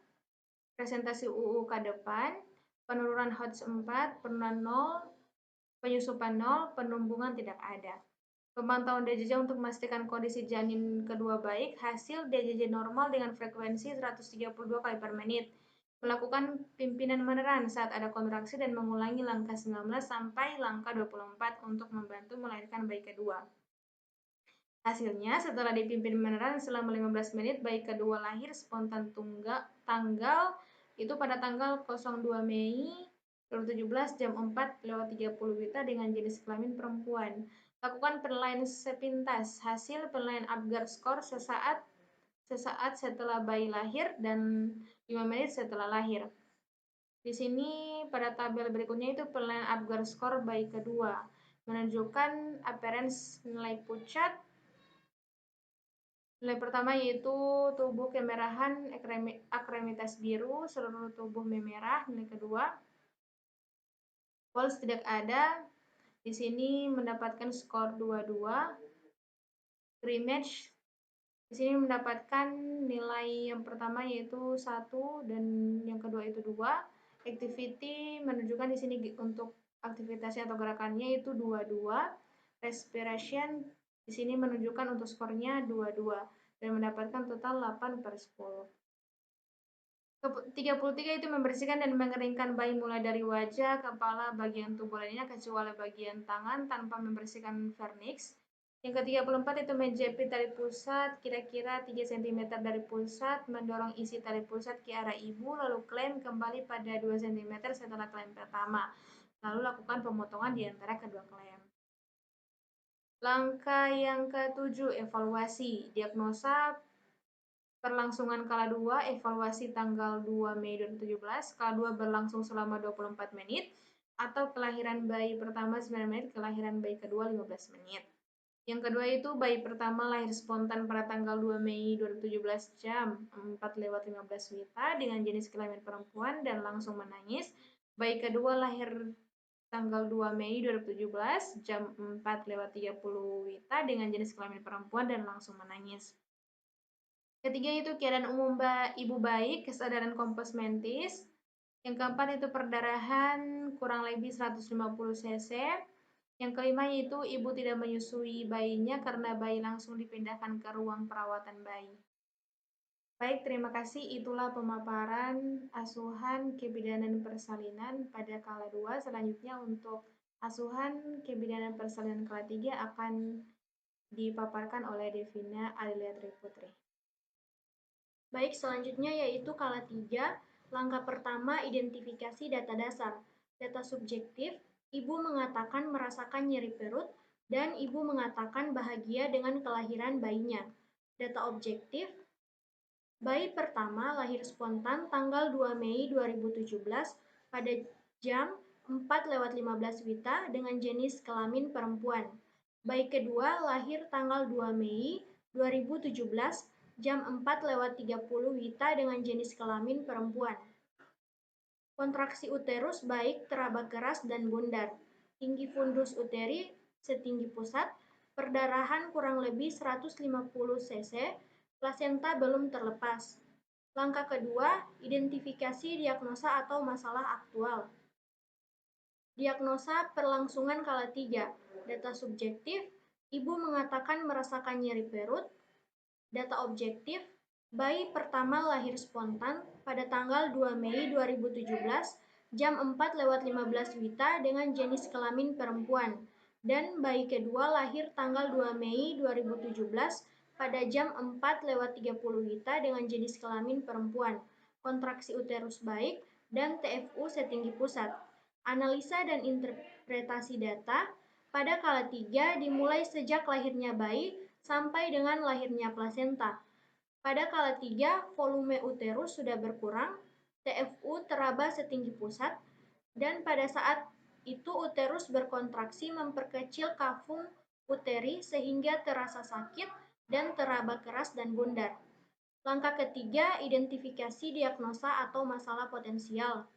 Presentasi UU ke depan. Penurunan HOTS 4, penurunan 0, penyusupan 0, penumbuhan tidak ada. Pemantauan DJJ untuk memastikan kondisi janin kedua baik. Hasil DJJ normal dengan frekuensi 132 kali per menit. Melakukan pimpinan meneran saat ada kontraksi dan mengulangi langkah 19 sampai langkah 24 untuk membantu melahirkan bayi kedua. Hasilnya, setelah dipimpin meneran selama 15 menit, bayi kedua lahir spontan tanggal itu pada tanggal 02 Mei 2017 jam 4:30 WITA dengan jenis kelamin perempuan. Lakukan penilaian sepintas. Hasil penilaian Apgar skor sesaat setelah bayi lahir dan 5 menit setelah lahir. Di sini pada tabel berikutnya itu penilaian Apgar skor bayi kedua. Menunjukkan appearance nilai pucat. Nilai pertama yaitu tubuh kemerahan, ekstremitas biru, seluruh tubuh memerah. Nilai kedua, pulse tidak ada. Di sini mendapatkan skor 2-2. Grimmage di sini mendapatkan nilai yang pertama yaitu 1 dan yang kedua itu 2. Activity menunjukkan di sini untuk aktivitasnya atau gerakannya itu 2-2. Respiration di sini menunjukkan untuk skornya 2-2 dan mendapatkan total 8/10. 33 itu membersihkan dan mengeringkan bayi mulai dari wajah, kepala, bagian tubuh lainnya kecuali bagian tangan tanpa membersihkan vernix. Yang ke-34 itu menjepit tali pusat kira-kira 3 cm dari pusat, mendorong isi tali pusat ke arah ibu, lalu klem kembali pada 2 cm setelah klem pertama. Lalu lakukan pemotongan di antara kedua klem. Langkah yang ke-7, evaluasi. Diagnosa berlangsungan kala 2, evaluasi tanggal 2 Mei 2017, kala 2 berlangsung selama 24 menit, atau kelahiran bayi pertama 9 menit, kelahiran bayi kedua 15 menit. Yang kedua itu bayi pertama lahir spontan pada tanggal 2 Mei 2017 jam 4:15 WITA dengan jenis kelamin perempuan dan langsung menangis. Bayi kedua lahir tanggal 2 Mei 2017 jam 4:30 WITA dengan jenis kelamin perempuan dan langsung menangis. Ketiga itu keadaan umum ibu baik, kesadaran kompos mentis. Yang keempat itu perdarahan kurang lebih 150 cc. Yang kelima yaitu ibu tidak menyusui bayinya karena bayi langsung dipindahkan ke ruang perawatan bayi. Baik, terima kasih. Itulah pemaparan asuhan kebidanan persalinan pada kala 2. Selanjutnya untuk asuhan kebidanan persalinan kala 3 akan dipaparkan oleh Devina Adelia Triputri.
Baik, selanjutnya yaitu kala 3. Langkah pertama, identifikasi data dasar. Data subjektif, ibu mengatakan merasakan nyeri perut dan ibu mengatakan bahagia dengan kelahiran bayinya. Data objektif, bayi pertama lahir spontan tanggal 2 Mei 2017 pada jam 4:15 WITA dengan jenis kelamin perempuan. Bayi kedua lahir tanggal 2 Mei 2017 jam 4:30 WITA dengan jenis kelamin perempuan. Kontraksi uterus baik teraba keras dan bundar. Tinggi fundus uteri setinggi pusat, perdarahan kurang lebih 150 cc, plasenta belum terlepas. Langkah kedua, identifikasi diagnosa atau masalah aktual. Diagnosa perlangsungan kala 3. Data subjektif, ibu mengatakan merasakan nyeri perut. Data objektif, bayi pertama lahir spontan pada tanggal 2 Mei 2017 jam 4:15 WITA dengan jenis kelamin perempuan. Dan bayi kedua lahir tanggal 2 Mei 2017 pada jam 4:30 WITA dengan jenis kelamin perempuan. Kontraksi uterus baik dan TFU setinggi pusat. Analisa dan interpretasi data pada kala 3 dimulai sejak lahirnya bayi sampai dengan lahirnya plasenta. Pada kala 3, volume uterus sudah berkurang, TFU teraba setinggi pusat, dan pada saat itu uterus berkontraksi memperkecil kafung uteri sehingga terasa sakit dan teraba keras dan bundar. Langkah ketiga, identifikasi diagnosa atau masalah potensial.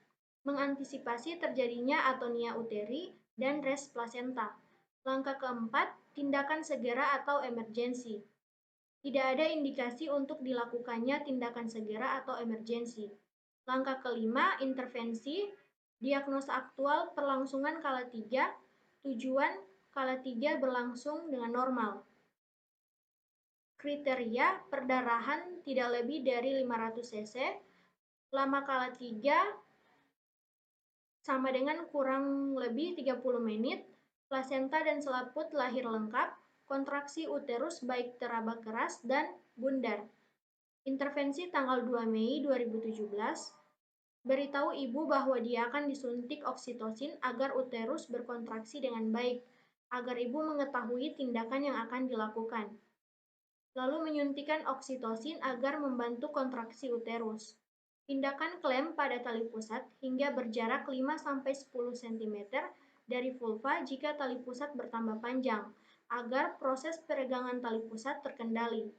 Mengantisipasi terjadinya atonia uteri dan res plasenta. Langkah keempat, tindakan segera atau emergensi. Tidak ada indikasi untuk dilakukannya tindakan segera atau emergensi. Langkah kelima, intervensi. Diagnosa aktual perlangsungan kala 3. Tujuan kala 3 berlangsung dengan normal. Kriteria perdarahan tidak lebih dari 500 cc. Lama kala 3 sama dengan kurang lebih 30 menit. Plasenta dan selaput lahir lengkap. Kontraksi uterus baik teraba keras dan bundar. Intervensi tanggal 2 Mei 2017. Beritahu ibu bahwa dia akan disuntik oksitosin agar uterus berkontraksi dengan baik, agar ibu mengetahui tindakan yang akan dilakukan. Lalu menyuntikkan oksitosin agar membantu kontraksi uterus. Tindakan klem pada tali pusat hingga berjarak 5-10 cm dari vulva jika tali pusat bertambah panjang, agar proses peregangan tali pusat terkendali.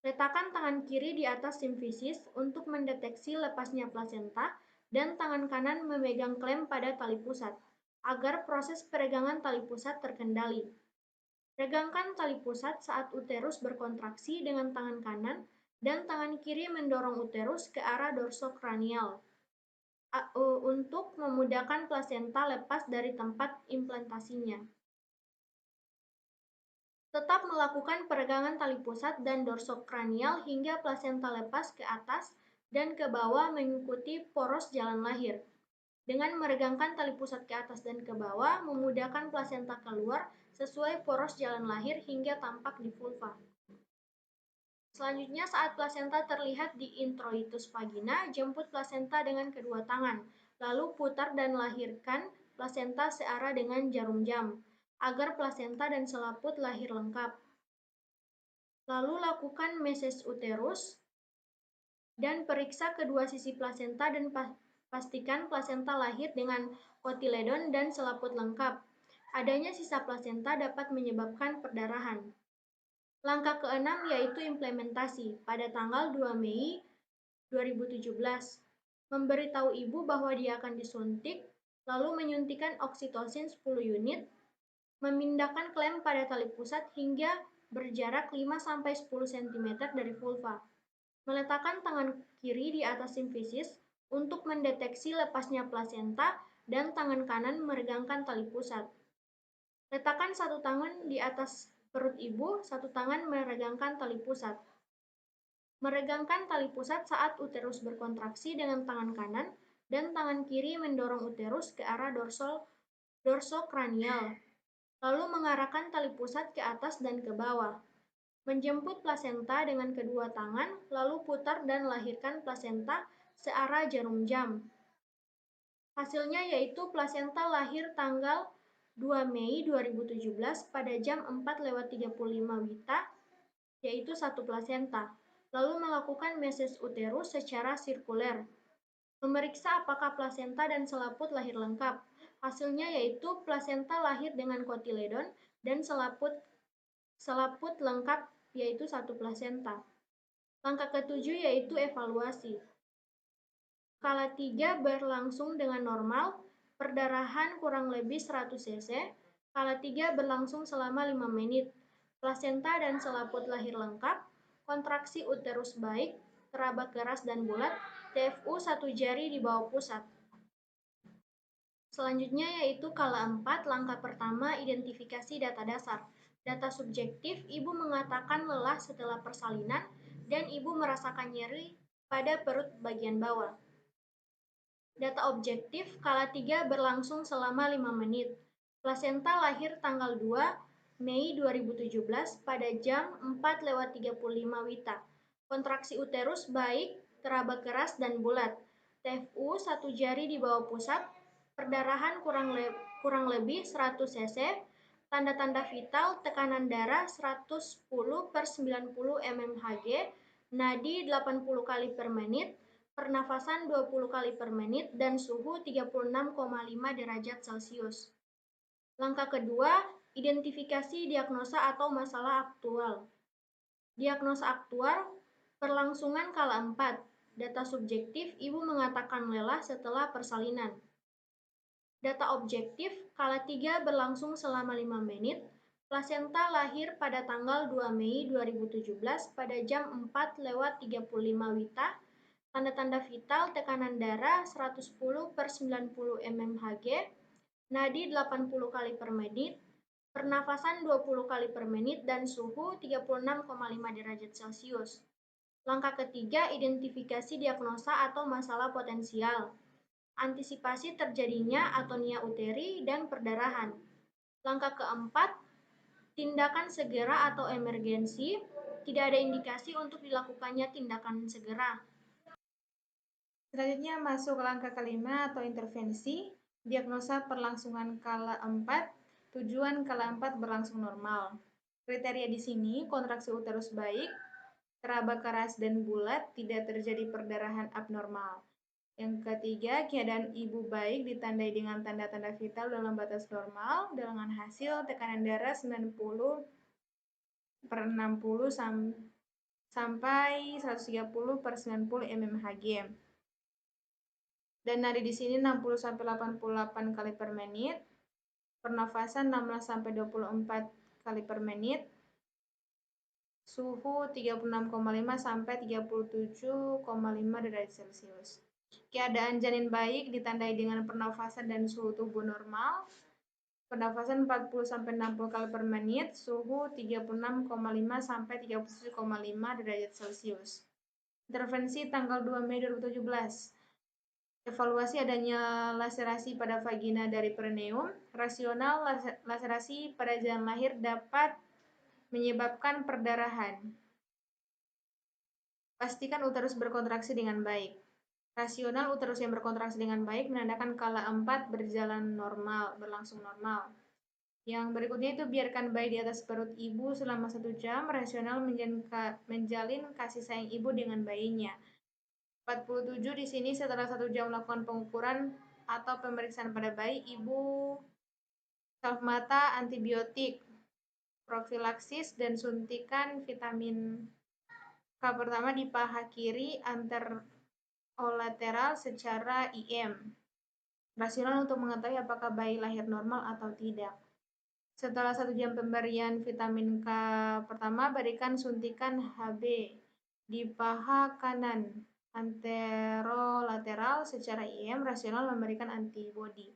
Letakkan tangan kiri di atas simfisis untuk mendeteksi lepasnya plasenta dan tangan kanan memegang klem pada tali pusat, agar proses peregangan tali pusat terkendali. Regangkan tali pusat saat uterus berkontraksi dengan tangan kanan dan tangan kiri mendorong uterus ke arah dorsokranial untuk memudahkan plasenta lepas dari tempat implantasinya. Tetap melakukan peregangan tali pusat dan dorsokranial hingga plasenta lepas ke atas dan ke bawah mengikuti poros jalan lahir. Dengan meregangkan tali pusat ke atas dan ke bawah, memudahkan plasenta keluar sesuai poros jalan lahir hingga tampak di vulva. Selanjutnya, saat plasenta terlihat di introitus vagina, jemput plasenta dengan kedua tangan, lalu putar dan lahirkan plasenta searah dengan jarum jam, agar plasenta dan selaput lahir lengkap. Lalu lakukan meses uterus dan periksa kedua sisi plasenta dan pastikan plasenta lahir dengan kotiledon dan selaput lengkap. Adanya sisa plasenta dapat menyebabkan perdarahan. Langkah keenam yaitu implementasi pada tanggal 2 Mei 2017. Memberitahu ibu bahwa dia akan disuntik, lalu menyuntikkan oksitosin 10 unit, memindahkan klem pada tali pusat hingga berjarak 5-10 cm dari vulva. Meletakkan tangan kiri di atas simfisis untuk mendeteksi lepasnya plasenta dan tangan kanan meregangkan tali pusat. Letakkan satu tangan di atas perut ibu, satu tangan meregangkan tali pusat. Meregangkan tali pusat saat uterus berkontraksi dengan tangan kanan dan tangan kiri mendorong uterus ke arah dorsokranial, lalu mengarahkan tali pusat ke atas dan ke bawah. Menjemput plasenta dengan kedua tangan, lalu putar dan lahirkan plasenta searah jarum jam. Hasilnya yaitu plasenta lahir tanggal 2 Mei 2017 pada jam 4:35 WITA, yaitu satu plasenta, lalu melakukan meses uterus secara sirkuler. Memeriksa apakah plasenta dan selaput lahir lengkap. Hasilnya yaitu plasenta lahir dengan kotiledon dan selaput lengkap, yaitu satu plasenta. Langkah ketujuh yaitu evaluasi. Skala 3 berlangsung dengan normal, perdarahan kurang lebih 100 cc, skala 3 berlangsung selama 5 menit, plasenta dan selaput lahir lengkap, kontraksi uterus baik, teraba keras dan bulat, TFU satu jari di bawah pusat. Selanjutnya yaitu skala 4, langkah pertama identifikasi data dasar. Data subjektif, ibu mengatakan lelah setelah persalinan dan ibu merasakan nyeri pada perut bagian bawah. Data objektif, skala 3 berlangsung selama 5 menit. Plasenta lahir tanggal 2 Mei 2017 pada jam 4:35 WITA. Kontraksi uterus baik, teraba keras dan bulat. TFU satu jari di bawah pusat. Perdarahan kurang lebih 100 cc. Tanda-tanda vital, tekanan darah 110/90 mmHg, nadi 80 kali per menit, pernafasan 20 kali per menit, dan suhu 36,5 derajat Celcius. Langkah kedua, identifikasi diagnosa atau masalah aktual. Diagnosa aktual, perlangsungan skala 4. Data subjektif, ibu mengatakan lelah setelah persalinan. Data objektif, skala 3 berlangsung selama 5 menit. Plasenta lahir pada tanggal 2 Mei 2017 pada jam 4:35 WITA. Tanda-tanda vital, tekanan darah 110/90 mmHg, nadi 80 kali per menit, pernafasan 20 kali per menit, dan suhu 36,5 derajat Celcius. Langkah ketiga, identifikasi diagnosa atau masalah potensial. Antisipasi terjadinya atonia uteri dan perdarahan. Langkah keempat, tindakan segera atau emergensi. Tidak ada indikasi untuk dilakukannya tindakan segera.
Selanjutnya masuk ke langkah kelima atau intervensi, diagnosa perlangsungan skala 4, tujuan skala 4 berlangsung normal. Kriteria di sini, kontraksi uterus baik, teraba keras dan bulat, tidak terjadi perdarahan abnormal. Yang ketiga, keadaan ibu baik ditandai dengan tanda-tanda vital dalam batas normal dengan hasil tekanan darah 90/60 sampai 130/90 mmHg. Dan nadi di sini 60-88 kali per menit, pernafasan 16-24 kali per menit, suhu 36,5 sampai 37,5 derajat Celcius. Keadaan janin baik ditandai dengan pernafasan dan suhu tubuh normal, pernafasan 40-60 kali per menit, suhu 36,5 sampai 37,5 derajat Celcius. Intervensi tanggal 2 Mei 2017. Evaluasi adanya laserasi pada vagina dari perineum. Rasional, laserasi pada jalan lahir dapat menyebabkan perdarahan. Pastikan uterus berkontraksi dengan baik. Rasional, uterus yang berkontraksi dengan baik menandakan skala 4 berlangsung normal. Yang berikutnya itu biarkan bayi di atas perut ibu selama 1 jam. Rasional menjalin kasih sayang ibu dengan bayinya. 47 di sini setelah 1 jam melakukan pengukuran atau pemeriksaan pada bayi, ibu salv mata, antibiotik, profilaksis, dan suntikan vitamin K pertama di paha kiri anterolateral secara IM. Rasional untuk mengetahui apakah bayi lahir normal atau tidak. Setelah 1 jam pemberian vitamin K pertama, berikan suntikan HB di paha kanan anterolateral secara IM. Rasional memberikan antibodi.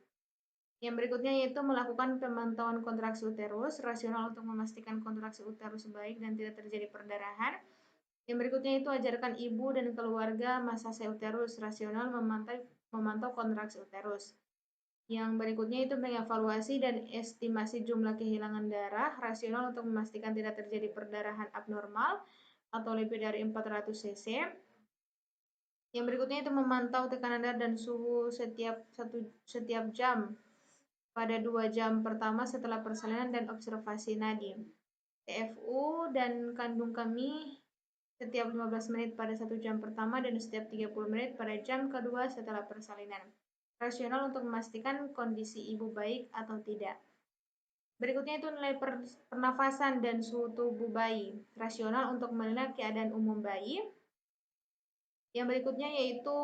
Yang berikutnya yaitu melakukan pemantauan kontraksi uterus. Rasional untuk memastikan kontraksi uterus baik dan tidak terjadi perdarahan. Yang berikutnya itu ajarkan ibu dan keluarga masa uterus, rasional memantau kontraksi uterus. Yang berikutnya itu mengevaluasi dan estimasi jumlah kehilangan darah, rasional untuk memastikan tidak terjadi perdarahan abnormal atau lebih dari 400 cc. Yang berikutnya itu memantau tekanan darah dan suhu setiap jam pada 2 jam pertama setelah persalinan dan observasi nadi. TFU dan kandung kemih setiap 15 menit pada 1 jam pertama dan setiap 30 menit pada jam kedua setelah persalinan. Rasional untuk memastikan kondisi ibu baik atau tidak. Berikutnya itu nilai pernafasan dan suhu tubuh bayi. Rasional untuk menilai keadaan umum bayi. Yang berikutnya yaitu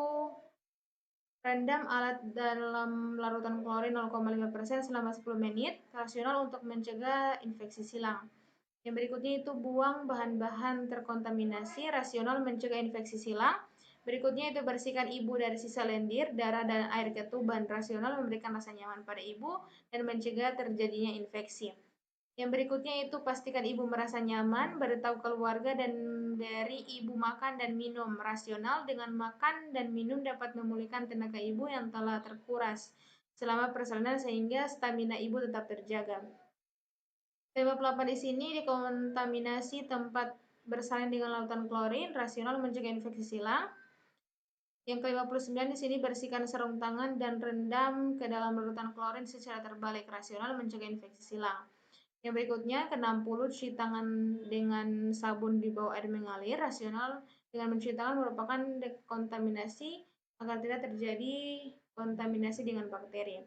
rendam alat dalam larutan klorin 0,5% selama 10 menit. Rasional untuk mencegah infeksi silang. Yang berikutnya itu buang bahan-bahan terkontaminasi, rasional mencegah infeksi silang. Berikutnya itu bersihkan ibu dari sisa lendir, darah, dan air ketuban, rasional memberikan rasa nyaman pada ibu dan mencegah terjadinya infeksi. Yang berikutnya itu pastikan ibu merasa nyaman, beritahu keluarga dan beri ibu makan dan minum. Rasional dengan makan dan minum dapat memulihkan tenaga ibu yang telah terkuras selama persalinan sehingga stamina ibu tetap terjaga. Tema 8 di sini dekontaminasi tempat bersalin dengan lautan klorin, rasional mencegah infeksi silang. Yang ke-59 di sini bersihkan sarung tangan dan rendam ke dalam larutan klorin secara terbalik, rasional mencegah infeksi silang. Yang berikutnya ke-60 cuci tangan dengan sabun di bawah air mengalir, rasional dengan mencuci tangan merupakan dekontaminasi agar tidak terjadi kontaminasi dengan bakteri.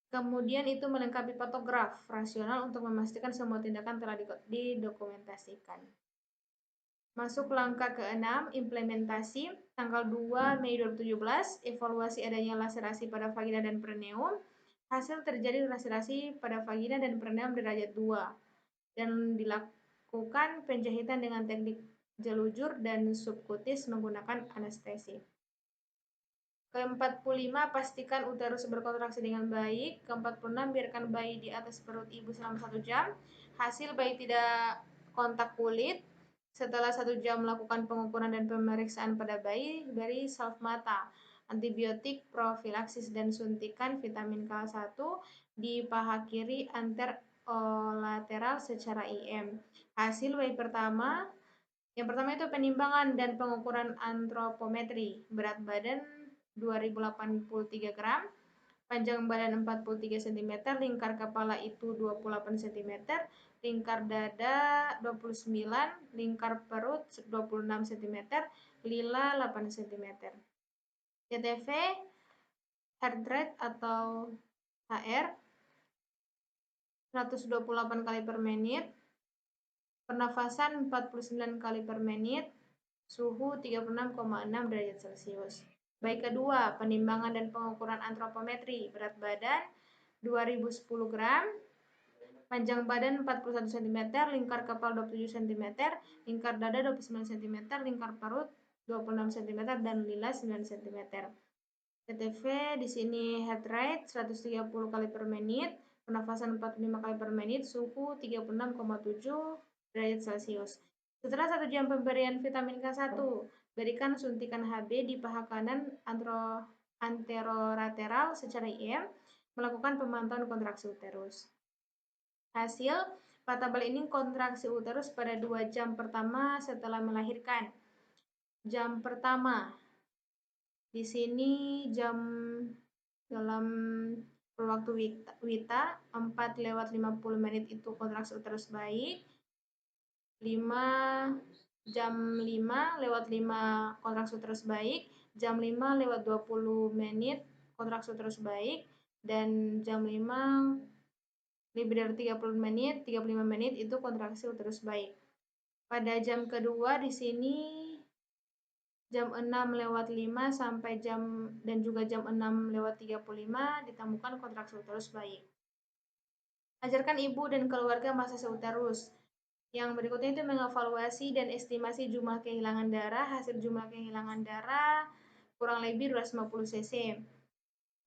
Kemudian itu melengkapi fotograf rasional untuk memastikan semua tindakan telah didokumentasikan. Masuk langkah ke-6, implementasi. Tanggal 2 Mei 2017, evaluasi adanya laserasi pada vagina dan perineum. Hasil terjadi laserasi pada vagina dan perineum derajat 2 dan dilakukan penjahitan dengan teknik jelujur dan subkutis menggunakan anestesi. Ke-45, pastikan uterus berkontraksi dengan baik. Ke-46, biarkan bayi di atas perut ibu selama 1 jam. Hasil bayi tidak kontak kulit. Setelah 1 jam melakukan pengukuran dan pemeriksaan pada bayi, beri salv mata, antibiotik, profilaksis, dan suntikan vitamin K1 di paha kiri anterolateral secara IM. Hasil bayi pertama, yang pertama itu penimbangan dan pengukuran antropometri, berat badan 2083 gram, panjang badan 43 cm, lingkar kepala itu 28 cm, lingkar dada 29, lingkar perut 26 cm, lila 8 cm. CTV, heart rate atau HR 128 kali per menit, pernafasan 49 kali per menit, suhu 36,6 derajat Celcius. Baik kedua, penimbangan dan pengukuran antropometri, berat badan 2010 gram, panjang badan 41 cm, lingkar kepala 27 cm, lingkar dada 29 cm, lingkar perut 26 cm, dan lila 9 cm. CTV di sini heart rate 130 kali per menit, pernafasan 45 kali per menit, suhu 36,7 derajat Celcius. Setelah 1 jam pemberian vitamin K1, berikan suntikan HB di paha kanan anterolateral secara IM, melakukan pemantauan kontraksi uterus. Hasil, pada tabel ini kontraksi uterus pada 2 jam pertama setelah melahirkan. Jam pertama, di sini jam dalam waktu WITA 4:50 menit itu kontraksi uterus baik, 5 kontraksi uterus baik, jam 5:20 menit kontraksi uterus baik, dan jam 5 lebih dari 35 menit itu kontraksi uterus baik. Pada jam kedua di sini jam 6:05 sampai dan juga jam 6:35 ditemukan kontraksi uterus baik. Ajarkan ibu dan keluarga masa uterus. Yang berikutnya itu mengevaluasi dan estimasi jumlah kehilangan darah. Hasil jumlah kehilangan darah kurang lebih 250 cc.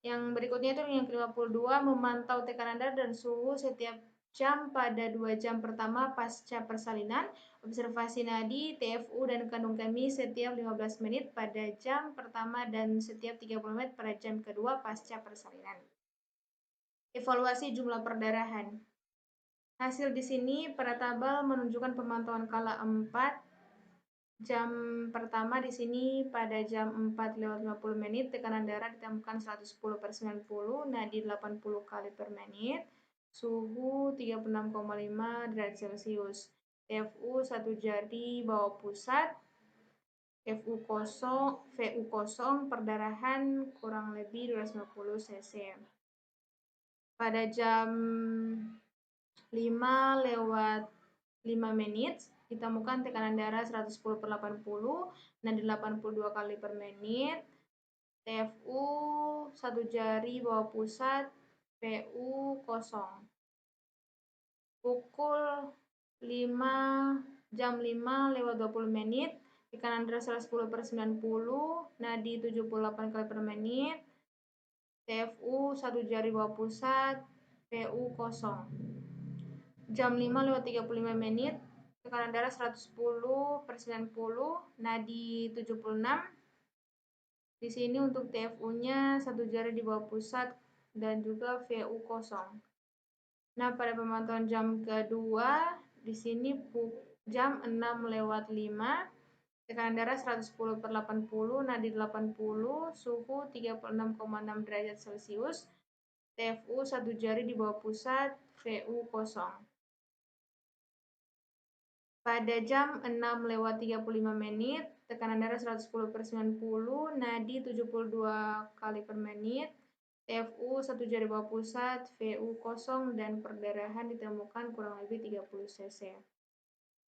Yang berikutnya itu yang ke-52 memantau tekanan darah dan suhu setiap jam pada 2 jam pertama pasca persalinan, observasi nadi, TFU, dan kandung kemih setiap 15 menit pada jam pertama dan setiap 30 menit pada jam kedua pasca persalinan. Evaluasi jumlah perdarahan. Hasil di sini pada tabel menunjukkan pemantauan kala 4 jam pertama di sini pada jam 4:50 tekanan darah ditemukan 110/90, nadi 80 kali per menit, suhu 36,5 derajat Celcius, TFU 1 jari bawah pusat, VU kosong perdarahan kurang lebih 250 cc. Pada jam 5:05 ditemukan tekanan darah 110/80, nadi 82 kali per menit, TFU 1 jari bawah pusat, VU kosong. Pukul jam 5:20 tekanan darah 110/90, nadi 78 kali per menit, TFU 1 jari bawah pusat, VU kosong. Jam 5:35 tekanan darah 110/90, nadi 76. Di sini untuk TFU-nya 1 jari di bawah pusat dan juga VU kosong. Nah, pada pemantauan jam kedua di sini jam 6:05 tekanan darah 110/80, nadi 80, suhu 36,6 derajat Celcius, TFU 1 jari di bawah pusat, VU kosong. Pada jam 6:35 tekanan darah 110/90, nadi 72 kali per menit, TFU 1 jari bawah pusat, VU kosong, dan perdarahan ditemukan kurang lebih 30 cc.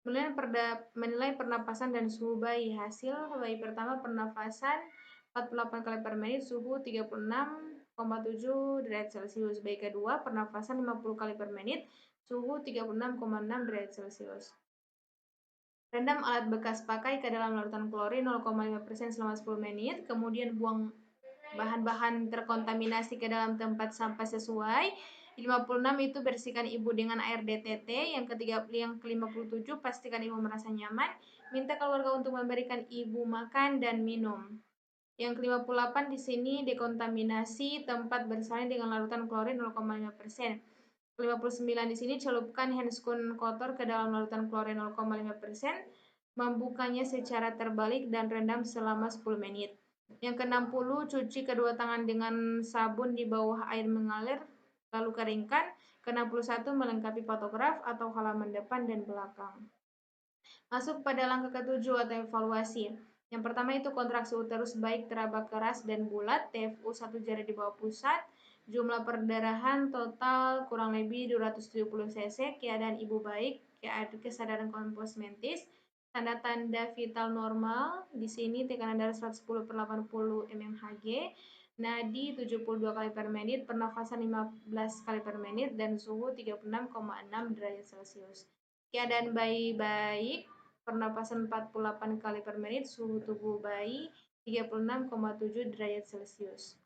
Menilai pernapasan dan suhu bayi. Hasil bayi pertama pernapasan 48 kali per menit, suhu 36,7 derajat Celcius. Bayi kedua pernapasan 50 kali per menit, suhu 36,6 derajat Celcius. Rendam alat bekas pakai ke dalam larutan klorin 0,5% selama 10 menit, kemudian buang bahan-bahan terkontaminasi ke dalam tempat sampah sesuai. 56 itu bersihkan ibu dengan air DTT. Yang ke-57 pastikan ibu merasa nyaman. Minta keluarga untuk memberikan ibu makan dan minum. Yang ke-58 di sini dekontaminasi tempat bersalin dengan larutan klorin 0,5%. 59 di sini celupkan handscoon kotor ke dalam larutan klorin 0,5%, membukanya secara terbalik dan rendam selama 10 menit. Yang ke-60 cuci kedua tangan dengan sabun di bawah air mengalir lalu keringkan. Ke-61 melengkapi pantograf atau halaman depan dan belakang. Masuk pada langkah ke-7 atau evaluasi. Yang pertama itu kontraksi uterus baik teraba keras dan bulat, TFU 1 jari di bawah pusat, jumlah perdarahan total kurang lebih 270 cc, keadaan ibu baik, kesadaran kosmetis, tanda-tanda vital normal. Di sini tekanan darah 110/80 mmHg, nadi 72 kali per menit, pernafasan 15 kali per menit, dan suhu 36,6 derajat Celcius. Keadaan bayi baik, pernapasan 48 kali per menit, suhu tubuh bayi 36,7 derajat Celcius.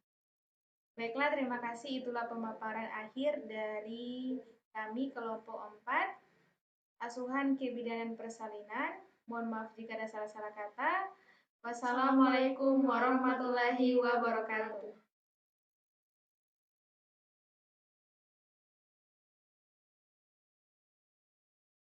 Baiklah, terima kasih. Itulah pemaparan akhir dari kami kelompok 4, asuhan kebidanan persalinan. Mohon maaf jika ada salah-salah kata. Wassalamualaikum warahmatullahi wabarakatuh.